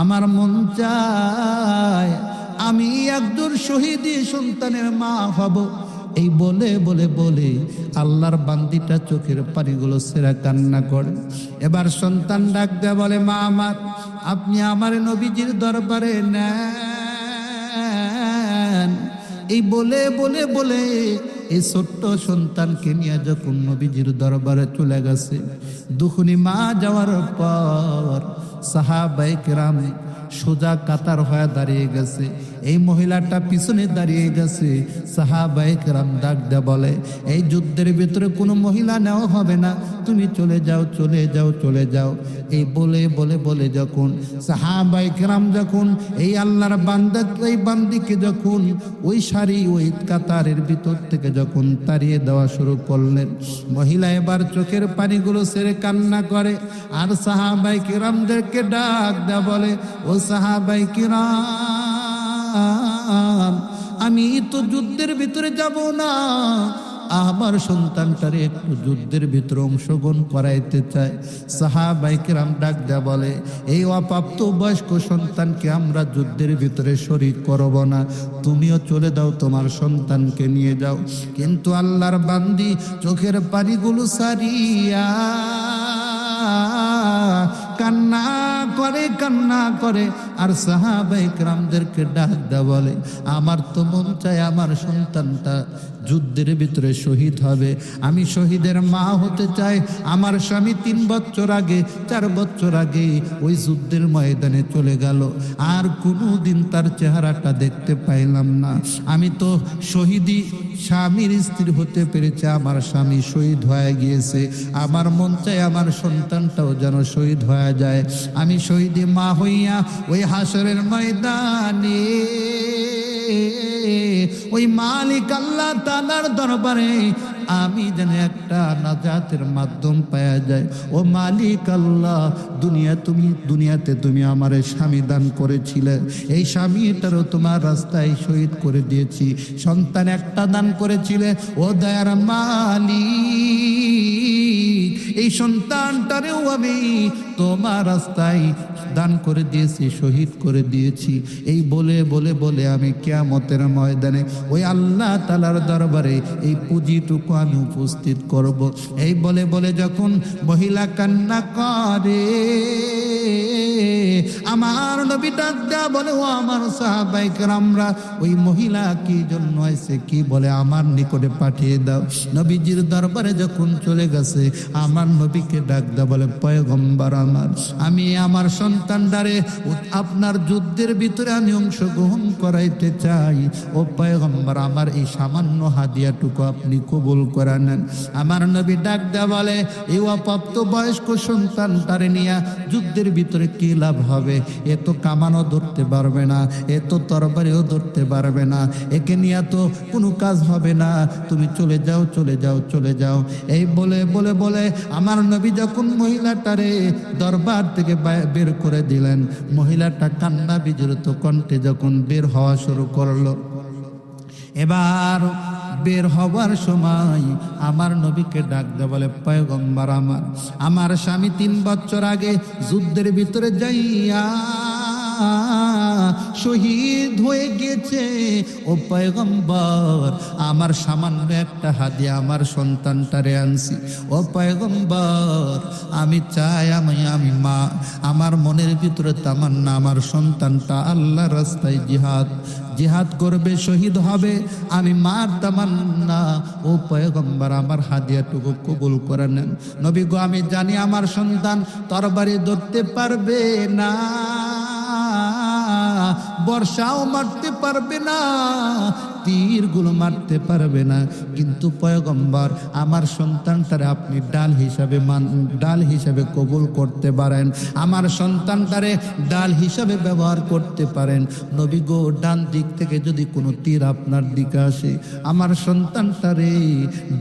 আমার মন চায় আমি একজন শহীদি সন্তানের মা হব। এই বলে বলে বলে আল্লাহর বান্দিটা চোখের পানিগুলো ছেড়ে কান্না করে। এবার সন্তান ডাক দেয়া বলে, মা আমার, আপনি আমার নবীজির দরবারে নেন। এই বলে বলে বলে এই ছোট্ট সন্তানকে নিয়ে যখন নবীজির দরবারে চলে গেছে, দুখুনি মা যাওয়ার পর সাহাবায়ে কেরাম সোজা কাতার হয়ে দাঁড়িয়ে গেছে। এই মহিলাটা পিছনে দাঁড়িয়ে গেছে। সাহাবায়ে কেরাম ডাক দেয়া বলে, এই যুদ্ধের ভিতরে কোনো মহিলা নেওয়া হবে না, তুমি চলে যাও চলে যাও চলে যাও। এই বলে বলে বলে যখন সাহাবায়ে কেরাম যখন এই আল্লাহর বান্দা এই বান্দিকে যখন ওই সারি ওই কাতারের ভিতর থেকে যখন তাড়িয়ে দেওয়া শুরু করলেন, মহিলা এবার চোখের পানিগুলো ছেড়ে কান্না করে। আর সাহাবায়ে কেরামদেরকে ডাক দেয়া বলে, ও সাহাবায়ে কেরাম, আমি তো যুদ্ধের ভিতরে যাব না, আমার সন্তানটারে একটু যুদ্ধের ভিতরে অংশগ্রহণ করাইতে চায়। সাহাবায়ে কেরাম ডাক দেয়া বলে, এই অপ্রাপ্ত বয়স্ক সন্তানকে আমরা যুদ্ধের ভিতরে শরীক করব না, তুমিও চলে দাও, তোমার সন্তানকে নিয়ে যাও। কিন্তু আল্লাহর বান্দি চোখের পানিগুলো সারিয়া কান্না করে আর সাহাবায়ে কেরামদেরকে ডাক দেয়া বলে, আমার তো মন চায় আমার সন্তানটা যুদ্ধের ভিতরে শহীদ হবে, আমি শহীদের মা হতে চাই। আমার স্বামী 3 বছর আগে 4 বছর আগে ওই যুদ্ধের ময়দানে চলে গেল, আর কোনোদিন তার চেহারাটা দেখতে পাইলাম না। আমি তো শহীদি স্বামীর স্ত্রী হতে পেরেছে, আমার স্বামী শহীদ হয়ে গিয়েছে, আমার মন চায় আমার সন্তানটাও যেন শহীদ হয়ে যায়। আমি শহীদি মা হইয়া ওই হাসরের ময়দানে ওই মালিক আল্লাহ তাআলার দরবারে আমি যেন একটা নাজাতের মাধ্যম পাওয়া যায়। ও মালিক আল্লাহ, দুনিয়াতে তুমি আমার স্বামী দান করেছিলে, এই স্বামীটারও তোমার রাস্তায় শহীদ করে দিয়েছি। সন্তান একটা দান করেছিলে, ও দয়ার মালিক, এই সন্তানটারেও আমি তোমার রাস্তায় দান করে দিয়েছি, শহীদ করে দিয়েছি। এই বলে বলে বলে আমি কিয়ামতের ময়দানে ওই আল্লাহ তাআলার দরবারে এই পুঁজিটুকু আমি উপস্থিত করব। এই বলে বলে যখন মহিলা কান্না করে, আমার নবী ডাক দেয়া বলে, ও আমার সাহাবায়ে কেরামরা, ওই মহিলা কি জন্য আইছে, কি বলে আমার নিকটে পাঠিয়ে দাও। নবীজির দরবারে যখন চলে গেছে, আমার নবীকে ডাক দেয়া বলে, পয়গম্বর আমার, আমি আমার সন্তানটারে আপনার যুদ্ধের ভিতরে আমি অংশগ্রহণ করাইতে চাই। ও পয়গম্বর, আমার এই সামান্য হাদিয়াটুকু আপনি কবুল করে নেন। আমার নবী ডাক দেয়া বলে, এই অপ্রাপ্ত বয়স্ক সন্তানটারে নিয়ে যুদ্ধের ভিতরে কি লাভ হবে? এ তো কামানও ধরতে পারবে না, এ তো তরবারিও ধরতে পারবে না, একে নিয়ে তো কোনো কাজ হবে না, তুমি চলে যাও চলে যাও চলে যাও। এই বলে বলে বলে আমার নবী যখন মহিলাটারে দরবার থেকে বের করে দিলেন, মহিলাটা কান্না বিজড়িত কণ্ঠে যখন বের হওয়া শুরু করলো, এবার বের হবার সময় আমার নবীকে ডাক দেয়া বলে, পয়গম্বর আমার স্বামী 3 বছর আগে যুদ্ধের ভিতরে যাইয়া শহীদ হয়ে গেছে। ও পয়গম্বর, আমার সামান্য একটা হাদিয়া আমার সন্তানটারে আনছি। ও পয়গম্বর, আমি চাই আমি মা, আমার মনের ভিতরে তামান্না আমার সন্তানটা আল্লাহর রাস্তায় জিহাদ করবে, শহীদ হবে, আমি মার তামান্না। ও পয়গম্বর, আমার হাদিয়াটুকু কবুল করে নেন। নবী গো, আমি জানি আমার সন্তান তরবারি ধরতে পারবে না, বর্ষাও মারতে পারবে না, তীরগুলো মারতে পারবে না, কিন্তু পয়গম্বর আমার সন্তানটারে আপনি ডাল হিসাবে কবুল করতে পারেন, আমার সন্তানটারে ডাল হিসাবে ব্যবহার করতে পারেন। নবী গো, ডান দিক থেকে যদি কোনো তীর আপনার দিকে আসে, আমার সন্তানটারে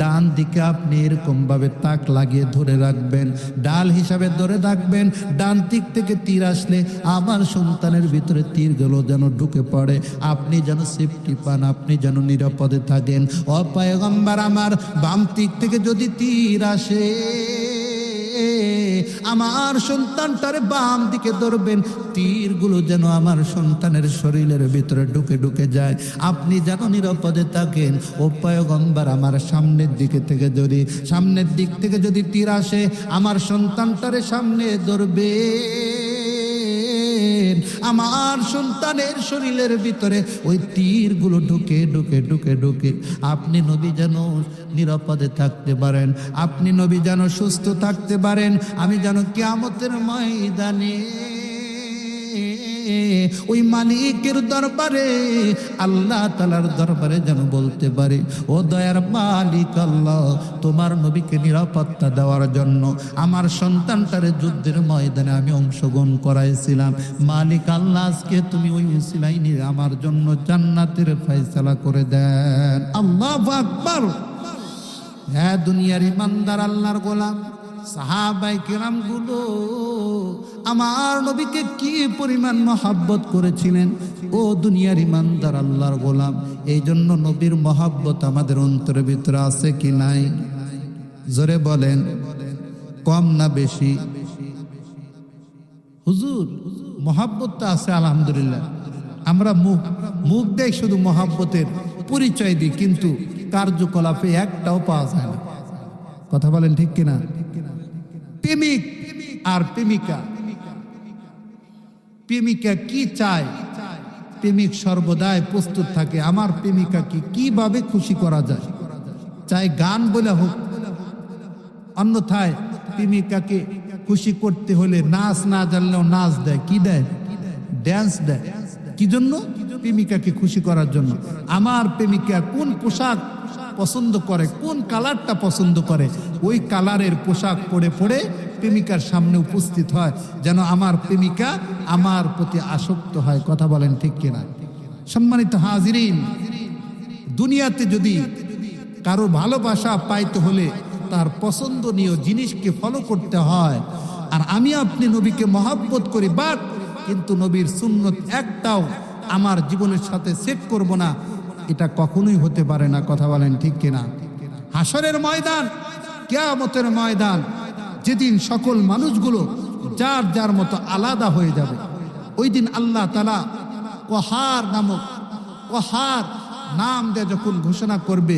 ডান দিকে আপনি এরকমভাবে তাক লাগিয়ে ধরে রাখবেন, ডাল হিসাবে ধরে রাখবেন। ডান দিক থেকে তীর আসলে আমার সন্তানের ভিতরে তীরগুলো যেন ঢুকে পড়ে, আপনি যেন সেফটি পান, আপনি যেন নিরাপদে থাকেন। ও পয়গম্বর আমার, বাম দিক থেকে যদি তীর আসে, আমার সন্তানটারে বাম দিকে ধরবেন, তীরগুলো যেন আমার সন্তানের শরীরের ভিতরে ঢুকে ঢুকে যায়, আপনি যেন নিরাপদে থাকেন। ও পয়গম্বর আমার, সামনের দিক থেকে যদি তীর আসে, আমার সন্তানটারে সামনে ধরবে, আমার সন্তানের শরীরের ভিতরে ওই তীরগুলো ঢুকে ঢুকে ঢুকে ঢুকে আপনি নবী যেন নিরাপদে থাকতে পারেন, আপনি নবী যেন সুস্থ থাকতে পারেন, আমি যেন কিয়ামতের ময়দানে ওই মালিকের দরবারে, আল্লাহ তাআলার দরবারে যেন বলতে পারে, ও দয়ার মালিক আল্লাহ, তোমার নবীকে নিরাপত্তা দেওয়ার জন্য আমার সন্তানটারে যুদ্ধের ময়দানে আমি অংশগ্রহণ করাইছিলাম, মালিক আল্লাহ আজকে তুমি ওই উসিলাই নিয়ে আমার জন্য জান্নাতের ফয়সালা করে দেন। আল্লাহু আকবার। হ্যাঁ দুনিয়ার ইমানদার আল্লাহর গোলাম, সাহাবায়ে কেরামগুলো আমার নবীকে কি পরিমাণ মহব্বত করেছিলেন। ও দুনিয়ার ইমানদার আল্লাহর গোলাম, এই জন্য নবীর মহব্বত আমাদের অন্তরের ভিতরে আছে কি নাই? জোরে বলেন, কম না বেশি? হুজুর মহব্বতটা আছে আলহামদুলিল্লাহ। আমরা মুখ দেখ শুধু মহব্বতের পরিচয় দিই, কিন্তু কার্যকলাপে একটাও পাওয়া যায় না। কথা বলেন ঠিক কিনা? প্রেমিক আর প্রেমিকা, প্রেমিকা কি চায়? প্রেমিক সর্বদাই প্রস্তুত থাকে আমার প্রেমিকাকে কিভাবে খুশি করা যায়, চাই গান বলে হোক, অন্যথায় প্রেমিকাকে খুশি করতে হলে নাচ না জানলেও নাচ দেয়। কি দেয়? ড্যান্স দেয়। কি জন্য? প্রেমিকাকে খুশি করার জন্য। আমার প্রেমিকা কোন পোশাক পছন্দ করে, কোন কালারটা পছন্দ করে, ওই কালারের পোশাক পরে পরে প্রেমিকার সামনে উপস্থিত হয়, যেন আমার প্রেমিকা আমার প্রতি আসক্ত হয়। কথা বলেন ঠিক কিনা? সম্মানিত হাজিরিন, দুনিয়াতে যদি কারো ভালোবাসা পাইতে হলে তার পছন্দনীয় জিনিসকে ফলো করতে হয়। আর আমি আপনি নবীকে মহব্বত করি, বাট কিন্তু নবীর সুন্নত একটাও আমার জীবনের সাথে সেট করব না, এটা কখনোই হতে পারে না। কথা বলেন ঠিক কিনা? হাসরের ময়দান, কিয়ামতের ময়দান, যেদিন সকল মানুষগুলো যার যার মতো আলাদা হয়ে যাবে, ওই দিন আল্লাহ তাআলা কহার নামক, কহার নাম দিয়ে যখন ঘোষণা করবে,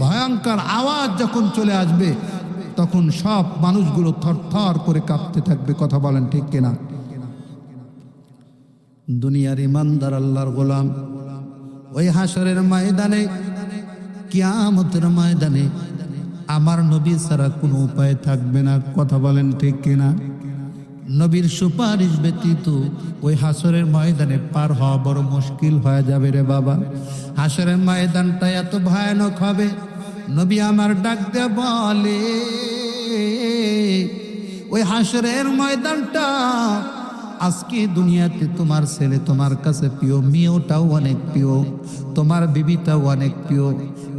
ভয়ঙ্কর আওয়াজ যখন চলে আসবে, তখন সব মানুষগুলো থরথর করে কাঁপতে থাকবে। কথা বলেন ঠিক কিনা? দুনিয়ার ইমানদার আল্লাহর গোলাম, ওই হাসরের ময়দানে, কিয়ামতের ময়দানে আমার নবী ছাড়া কোনো উপায় থাকবে না। কথা বলেন ঠিক কিনা? নবীর সুপারিশ ব্যতীত ওই হাসরের ময়দানে পার হওয়া বড় মুশকিল হয়ে যাবে রে বাবা। হাসরের ময়দানটা এত ভয়ানক হবে, নবী আমার ডাক দিয়ে বলে, ওই হাসরের ময়দানটা আজকে দুনিয়াতে তোমার ছেলে তোমার কাছে প্রিয়, মেয়েটাও অনেক প্রিয়, তোমার বিবিটাও অনেক প্রিয়।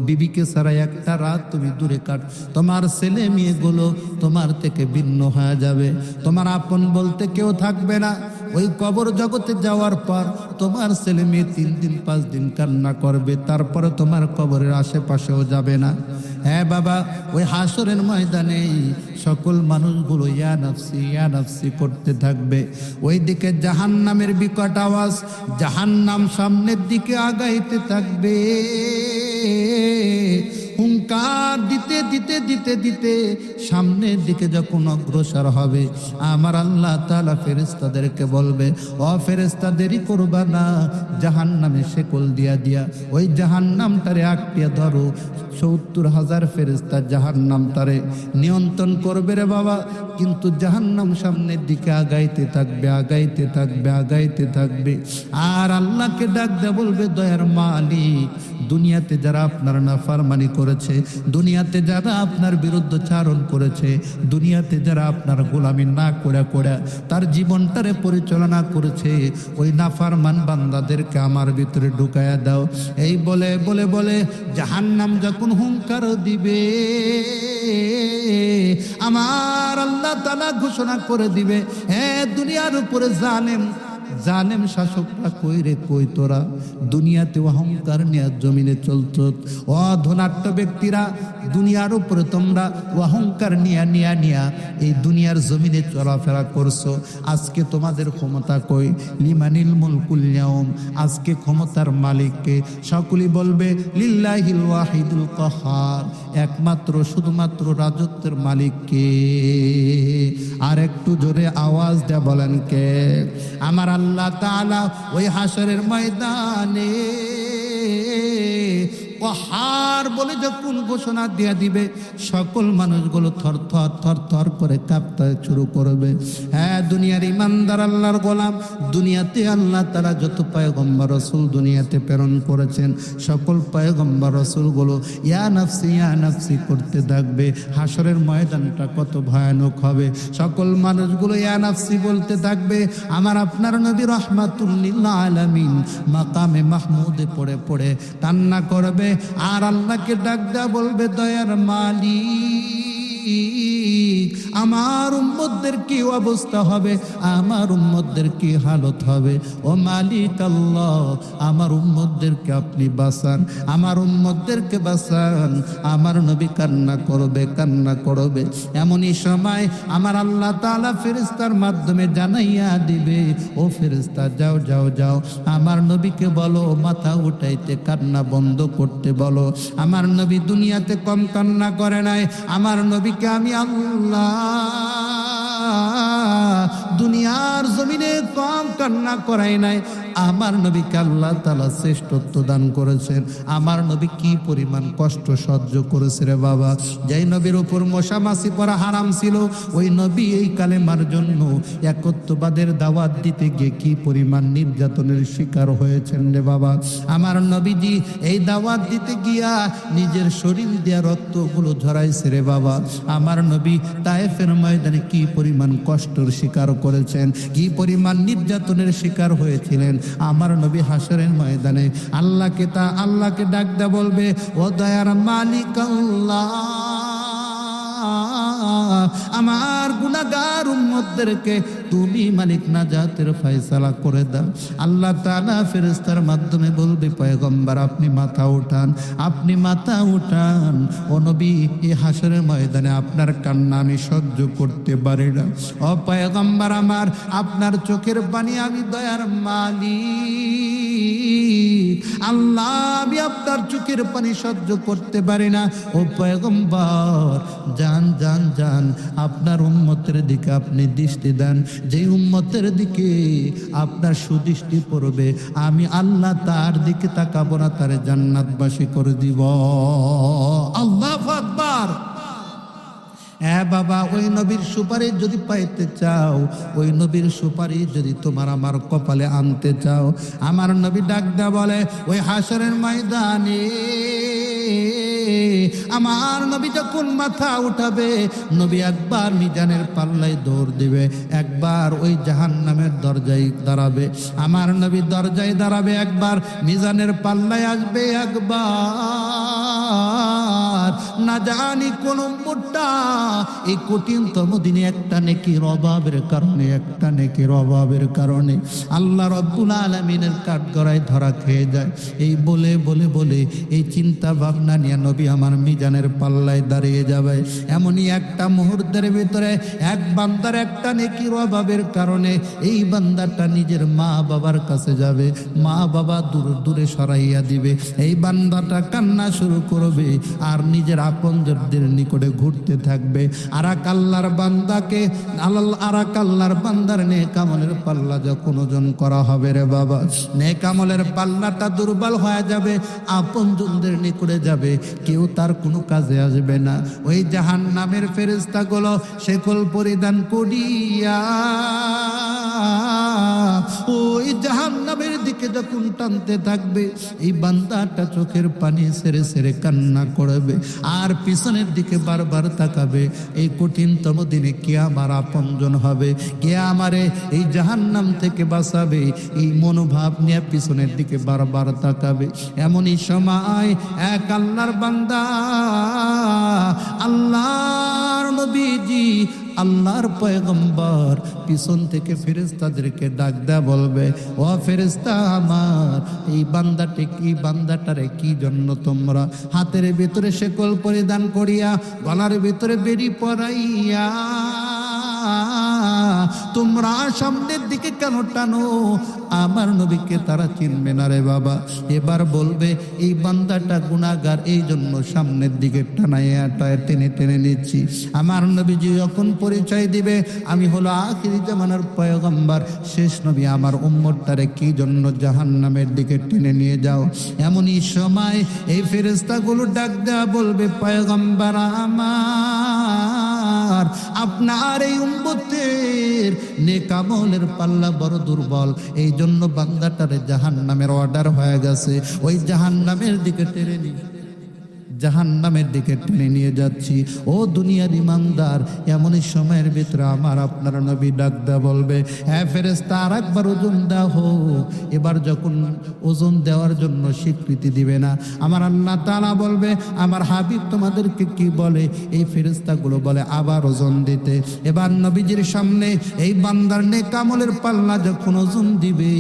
বিবিকে ছাড়া একটা রাত তুমি দূরে কাট, তোমার ছেলে মেয়েগুলো তোমার থেকে ভিন্ন হয়ে যাবে, তোমার আপন বলতে কেউ থাকবে না। ওই কবর জগতে যাওয়ার পর তোমার ছেলে মেয়ে 3 দিন 5 দিন কান্না করবে, তারপরে তোমার কবরের আশেপাশেও যাবে না। হ্যাঁ বাবা, ওই হাসরের ময়দানে সকল মানুষগুলো ইয়া নাফসি ইয়া নাফসি করতে থাকবে। ওইদিকে জাহান্নামের বিকট আওয়াজ, জাহান্নাম সামনের দিকে আগাইতে থাকবে, হুঙ্কার দিতে দিতে দিতে দিতে সামনের দিকে যখন অগ্রসর হবে, আমার আল্লাহ তাআলা ফেরেশতাদেরকে বলবে, ও ফেরেশতা দেরি করবা না, জাহান্নামে শেকল দিয়া দিয়া ওই জাহান্নামটারে আটকিয়ে ধরো। 70,000 ফেরেশতা জাহান্নামটারে নিয়ন্ত্রণ করবে রে বাবা। কিন্তু জাহান্নাম সামনের দিকে আগাইতে থাকবে, আগাইতে থাকবে, আগাইতে থাকবে। আর আল্লাহকে ডাক দেয়া বলবে, দয়ার মালিক, দুনিয়াতে যারা আপনার নাফরমানি করেছে, দুনিয়াতে যারা আপনার বিরুদ্ধচারণ করেছে, দুনিয়াতে যারা আপনার গোলামি না করে করে তার জীবনটারে পরিচালনা করেছে, ওই নাফরমান বান্দাদেরকে আমার ভিতরে ঢুকায়া দাও। এই বলে বলে বলে জাহান্নাম যখন হুঙ্কার দিবে, আমার আল্লাহ তাআলা ঘোষণা করে দিবে, হ্যাঁ দুনিয়ার উপরে জালেম শাসকরা কই রে কই, তোরা দুনিয়াতে অহংকার নিয়ে জমিনে চলত, অধনাট্য ব্যক্তিরা দুনিয়ার উপরে তোমরা অহংকার নিয়া নিয়া নিয়া এই দুনিয়ার জমিনে চলাফেরা করছো। আজকে তোমাদের ক্ষমতা কই? লিমানিল মুলকুল ইয়াউম, আজকে ক্ষমতার মালিককে? সকলেই বলবে লিল্লাহিল ওয়াহিদুল কাহার, একমাত্র শুধুমাত্র রাজত্বের মালিককে। আর একটু জোরে আওয়াজ দেয়া বলেন কে? আমার আল্লাহ তাআলা ওই হাসরের ময়দানে কহার বলে যখন ঘোষণা দিয়ে দিবে, সকল মানুষগুলো থর থর থর থর করে কাঁপতে শুরু করবে। হ্যাঁ দুনিয়ার ইমানদার আল্লাহর গোলাম, দুনিয়াতে আল্লাহ তাআলা যত পয়গম্বর রাসূল দুনিয়াতে প্রেরণ করেছেন, সকল পয়গম্বর রাসূলগুলো ইয়া নাফসি করতে থাকবে। হাসরের ময়দানটা কত ভয়ানক হবে, সকল মানুষগুলো ইয়া নাফসি বলতে থাকবে। আমার আপনার নবী রাহমাতুল লিল আলামিন মাকামে মাহমুদে পড়ে পড়ে কান্না করবে, আর আল্লাহকে ডাক দেয়া বলবে, দয়ার মালিক, আমার উম্মতদের কি অবস্থা হবে, আমার উম্মতদের কি হালত হবে। ও মালিক আল্লাহ, আমার উম্মতদেরকে আপনি বাঁচান, আমার উম্মতদেরকে বাঁচান। আমার নবী কান্না করবে, কান্না করবে। এমনই সময় আমার আল্লাহ তাআলা ফেরেশতার মাধ্যমে জানাইয়া দিবে, ও ফেরেশতা যাও যাও যাও, আমার নবীকে বলো মাথা উঠাইতে, কান্না বন্ধ করতে বলো। আমার নবী দুনিয়াতে কম কান্না করে নাই, আমার নবীকে আমি আল্লাহ দুনিয়ার জমিনে কম কান্না করাই নাই। আমার নবীকে আল্লাহ তাআলা শ্রেষ্ঠত্ব দান করেছেন। আমার নবী কি পরিমাণ কষ্ট সহ্য করেছে রে বাবা। যেই নবীর উপর মশা মাছি পড়া হারাম ছিল, ওই নবী এই কালেমার জন্য একত্ববাদের দাওয়াত দিতে গিয়ে কি পরিমাণ নির্যাতনের শিকার হয়েছেন রে বাবা। আমার নবীজি এই দাওয়াত দিতে গিয়া নিজের শরীর দিয়া রক্তগুলো ঝরাইছে রে বাবা। আমার নবী তায়েফের ময়দানে কি পরিমাণ কষ্টের শিকার করেছেন, কি পরিমাণ নির্যাতনের শিকার হয়েছিলেন। আমার নবী হাসরের ময়দানে আল্লাহকে ডাক দেয়া বলবে, ও দয়ার মালিক আল্লাহ, আমার গুনাহগার উম্মতদেরকে তুমি মালিক নাজাতের ফয়সালা করে দাও। আল্লাহ তাআলা ফেরেশতার মাধ্যমে বলবে, পয়গম্বর আপনি মাথা উঠান, আপনি মাথা উঠান। ও নবী, এই হাসরের ময়দানে আপনার কান্না আমি সহ্য করতে পারি না। ও পয়গম্বর আমার, আপনার চোখের পানি আমি দয়ার মালিক আল্লাহ, আমি আপনার চোখের পানি সহ্য করতে পারি না। ও পয়গম্বর যান যান যান, আপনার উম্মতের দিকে আপনি দৃষ্টি দেন। যে উম্মতের দিকে আপনার সুদৃষ্টি পড়বে, আমি আল্লাহ তার দিকে তাকাবো না, তারে জান্নাতবাসী করে দিব। আল্লাহু আকবার। হ্যাঁ বাবা, ওই নবীর সুপারিশ যদি পাইতে চাও, ওই নবীর সুপারিশ যদি তোমার আমার কপালে আনতে চাও, আমার নবী ডাক দেয়া বলে, ওই হাসরের ময়দানে আমার নবী যখন মাথা উঠাবে, নবী একবার মিজানের পাল্লায় দৌড় দিবে, একবার ওই জাহান্নামের দরজায় দাঁড়াবে। আমার নবী দরজায় দাঁড়াবে, একবার মিজানের পাল্লায় আসবে, একবার না জানি কোন মোটা এই কঠিনতম দিনে একটা নেকির অভাবের কারণে আল্লাহ রব্বুল আলামিনের কাঠগড়ায় ধরা খেয়ে যায়। এই বলে বলে বলে এই চিন্তা ভাবনা নিয়ে নবী আমার মিজানের পাল্লায় দাঁড়িয়ে যাবে। এমনই একটা মুহূর্তের ভিতরে এক বান্দার একটা নেকির অভাবের কারণে এই বান্দাটা নিজের মা বাবার কাছে যাবে, মা বাবা দূরে সরাইয়া দিবে। এই বান্দাটা কান্না শুরু করবে আর নিজের আপনজনদের নিকটে ঘুরতে থাকবে। আর এক আল্লাহর বান্দার নেক আমলের পাল্লা যখন ওজন করা হবে রে বাবা, নেক আমলের পাল্লাটা দুর্বল হয়ে যাবে, আপনজনদের নিকটে যাবে, কেউ তার কোনো কাজে আসবে না। ওই জাহান্নামের ফেরেশতাগুলো শেকল পরিধান করিয়া ওই জাহান্নামের দিকে যখন টানতে থাকবে, এই বান্দাটা চোখের পানি ছেড়ে ছেড়ে কান্না করবে আর পিছনের দিকে বারবার তাকাবে। এই কঠিনতম দিনে কে আমার আপনজন হবে, কে আমারে এই জাহান্নাম থেকে বাঁচাবে, এই মনোভাব নিয়ে পিছনের দিকে বারবার তাকাবে। এমনই সময় এক আল্লাহর বান্দা, আল্লাহর নবীজি, আল্লাহর পয়গম্বর পিছন থেকে ফেরেশতাদেরকে ডাক দেয়া বলবে, ও ফেরেশতা আমার, এই বান্দাটারে কি জন্য তোমরা হাতের ভিতরে শেকল পরিধান করিয়া গলার ভিতরে বেড়ি পরাইয়া তোমরা সামনের দিকে কেন টানো? আমার নবীকে তারা চিনবে না রে বাবা। এবার বলবে এই বান্দাটা গুনাহগার, এই জন্য সামনের দিকে টানাইয়া টেনে টেনে নিচ্ছি। আমার নবীজি যখন পরিচয় দিবে, আমি হলো আখিরি জামানার পয়গম্বর, শেষ নবী, আমার উম্মতটারে কি জন্য জাহান্নামের দিকে টেনে নিয়ে যাও? এমনই সময় এই ফেরেশতাগুলো ডাক দেয়া বলবে, পয়গম্বর আমার, আপনার এই উম্মতের নেক আমলের পাল্লা বড় দুর্বল, এই জন্য বান্দাটারে জাহান্নামের অর্ডার হয়ে গেছে, ওই জাহান্নামের দিকে টেনে নিয়ে জাহান্নামের দিকে টেনে নিয়ে যাচ্ছি। ও দুনিয়ার ইমানদার, এমনই সময়ের ভিতরে আমার আপনার নবী ডাক দেয়া বলবে, হ্যাঁ ফেরেশতা আর একবার ওজন দেওয়া হোক। এবার যখন ওজন দেওয়ার জন্য স্বীকৃতি দিবে না, আমার আল্লাহ তাআলা বলবে, আমার হাবিব তোমাদেরকে কি বলে? এই ফেরেশতাগুলো বলে আবার ওজন দিতে। এবার নবীজির সামনে এই বান্দার নেক আমলের পাল্লা যখন ওজন দিবে,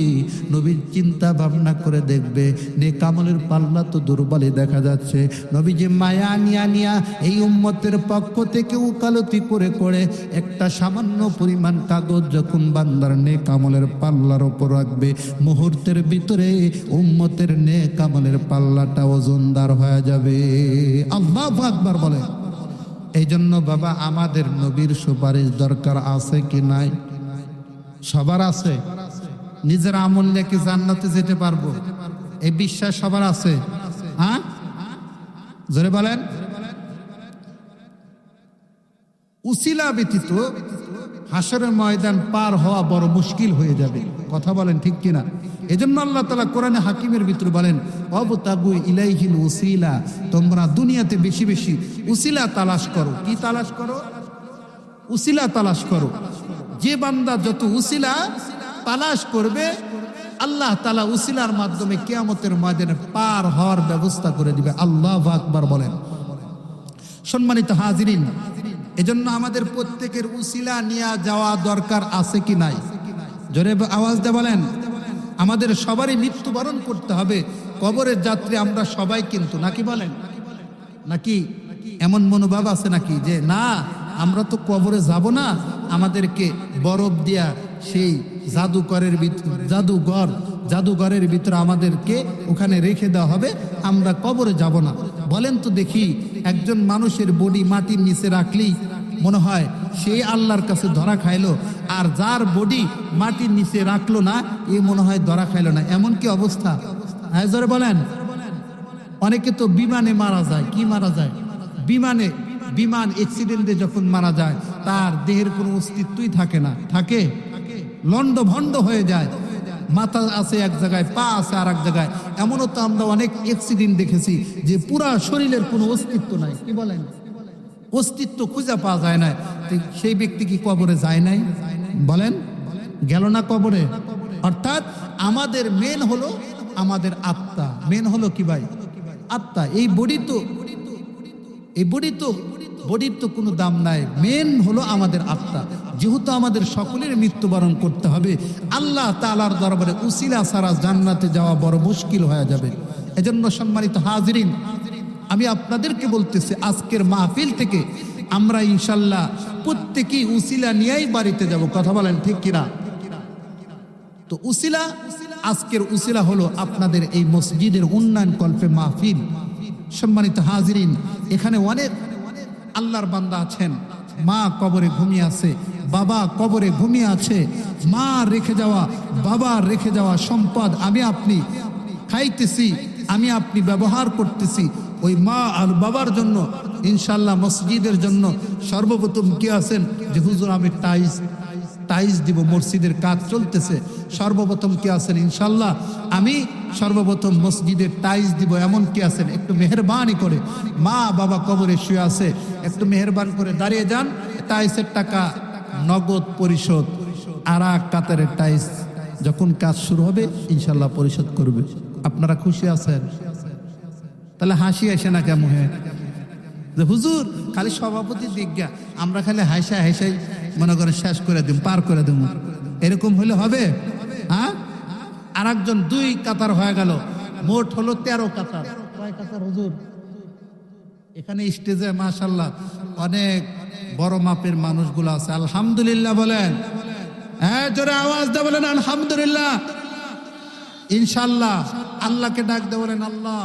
নবী চিন্তা ভাবনা করে দেখবে নেক আমলের পাল্লা তো দুর্বলই দেখা যাচ্ছে। নবীজি মায়া নিয়া এই উম্মতের পক্ষ থেকে উকালতি করে করে একটা সামান্য পরিমাণ কাগজ যখন বান্দার নেক আমলের পাল্লার উপর রাখবে, মুহূর্তের ভিতরে উম্মতের নেক আমলের পাল্লাটা ওজনদার হয়ে যাবে। আল্লাহু আকবার বলে। এই জন্য বাবা আমাদের নবীর সুপারিশ দরকার আছে কি নাই? সবার আছে। নিজের আমল নিয়ে কি জান্নাতে যেতে পারবো এই বিশ্বাস সবার আছে? হ্যাঁ, জোরে বলেন। উসিলা ব্যতীত হাসরের ময়দান পার হওয়া বড় মুশকিল হয়ে যাবে। কথা বলেন ঠিক কিনা? এজন্য আল্লাহ তাআলা কোরআনে হাকিমের ভিতরে বলেন, ওয়াবতাগু ইলাইহিল উসিলা, তোমরা দুনিয়াতে বেশি বেশি উসিলা তালাশ করো। কি তালাশ করো? উসিলা তালাশ করো। যে বান্দা যত উসিলা তালাশ করবে, আল্লাহ তাআলা উসিলার মাধ্যমে কিয়ামতের ময়দানে পার হওয়ার ব্যবস্থা করে দিবে। আল্লাহু আকবার বলেন। সম্মানিত হাজিরিন, এজন্য আমাদের প্রত্যেকের উসিলা নিয়ে যাওয়া দরকার আছে কি নাই? জোরে আওয়াজ দিয়ে বলেন। আমাদের সবারই মৃত্যুবরণ করতে হবে। কবরের যাত্রী আমরা সবাই কিন্তু, নাকি বলেন? নাকি এমন মনোভাব আছে নাকি যে না আমরা তো কবরে যাব না, আমাদেরকে বরফ দিয়া সেই জাদুঘরের ভিতরে আমাদেরকে ওখানে রেখে দেওয়া হবে, আমরা কবরে যাব না? বলেন তো দেখি, একজন মানুষের বডি মাটির নিচে রাখলেই মনে হয় সেই আল্লাহর কাছে ধরা খাইলো, আর যার বডি মাটির নিচে রাখলো না এ মনে হয় ধরা খাইলো না। এমন কি অবস্থা? হ্যাঁ জোরে বলেন। অনেকে তো বিমানে মারা যায়। কি মারা যায়? বিমান অ্যাক্সিডেন্টে যখন মারা যায় তার দেহের কোনো অস্তিত্বই থাকে না। থাকে? লন্ড ভন্ড হয়ে যায়। মাথা আছে এক জায়গায়, পা আছে আর এক জায়গায়। এমনও তো আমরা অনেক অ্যাক্সিডেন্ট দেখেছি যে পুরা শরীরের কোনো অস্তিত্ব নাই। কি বলেন? অস্তিত্ব খুঁজে পাওয়া যায় না। সেই ব্যক্তি কি কবরে যায় নাই? বলেন, গেল না কবরে? অর্থাৎ আমাদের মেন হলো আমাদের আত্মা। মেন হলো কি ভাই? আত্মা। এই বডির তো কোনো দাম নাই। মেন হলো আমাদের আত্মা। যেহেতু আমাদের সকলের মৃত্যুবরণ করতে হবে, আল্লাহ তাআলার দরবারে উসিলা ছাড়া জান্নাতে যাওয়া বড় মুশকিল হয়ে যাবে। এজন্য সম্মানিত হাজিরিন, আমি আপনাদেরকে বলতেছি আজকের মাহফিল থেকে আমরা ইনশাল্লাহ প্রত্যেকেই উসিলা নিয়েই বাড়িতে যাব। কথা বলেন ঠিক কিনা? তো উসিলা, আজকের উসিলা হলো আপনাদের এই মসজিদের উন্নয়ন কল্পে মাহফিল। সম্মানিত হাজিরিন, এখানে অনেক আল্লাহর বান্দা আছেন। মা কবরে ঘুমিয়ে আছে, বাবা কবরে ঘুমিয়ে আছে। মা রেখে যাওয়া, বাবা রেখে যাওয়া সম্পদ আমি আপনি খাইতেছি, আমি আপনি ব্যবহার করতেছি। ওই মা আর বাবার জন্য ইনশাল্লাহ মসজিদের জন্য সর্বপ্রথম কে আছেন যে হুজুর আমি টাইলস দিব, মসজিদের কাজ চলতেছে, সর্বপ্রথম কে আছেন ইনশাল্লাহ আমি সর্বপ্রথম মসজিদের টাইলস দিব, এমন কে আছেন? একটু মেহরবানি করে, মা বাবা কবরে শুয়ে আছে, একটু মেহরবান করে দাঁড়িয়ে যান। টাইলসের টাকা নগদ পরিশোধ, আর এক কাতারের টাইলস যখন কাজ শুরু হবে ইনশাল্লাহ পরিশোধ করবে। আপনারা খুশি আছেন? তাহলে হাসি আসে না কেমন? যে হুজুর খালি সভাপতি দিজ্ঞা, আমরা খালি হাসাই মনে করে শেষ করে দিব, পার করে দেব, এরকম হলে হবে? হ্যাঁ, আর একজন 2 কাতার হয়ে গেল, মোট হলো 13 কাতার। কয় কাতার হুজুর? এখানে স্টেজে মাশাআল্লাহ অনেক বড় মাপের মানুষগুলো আছে। আলহামদুলিল্লাহ বলেন। হ্যাঁ জোরে আওয়াজ দিয়ে বলেন আলহামদুলিল্লাহ। ইনশাআল্লাহ আল্লাহকে ডাক দিয়ে বলেন আল্লাহ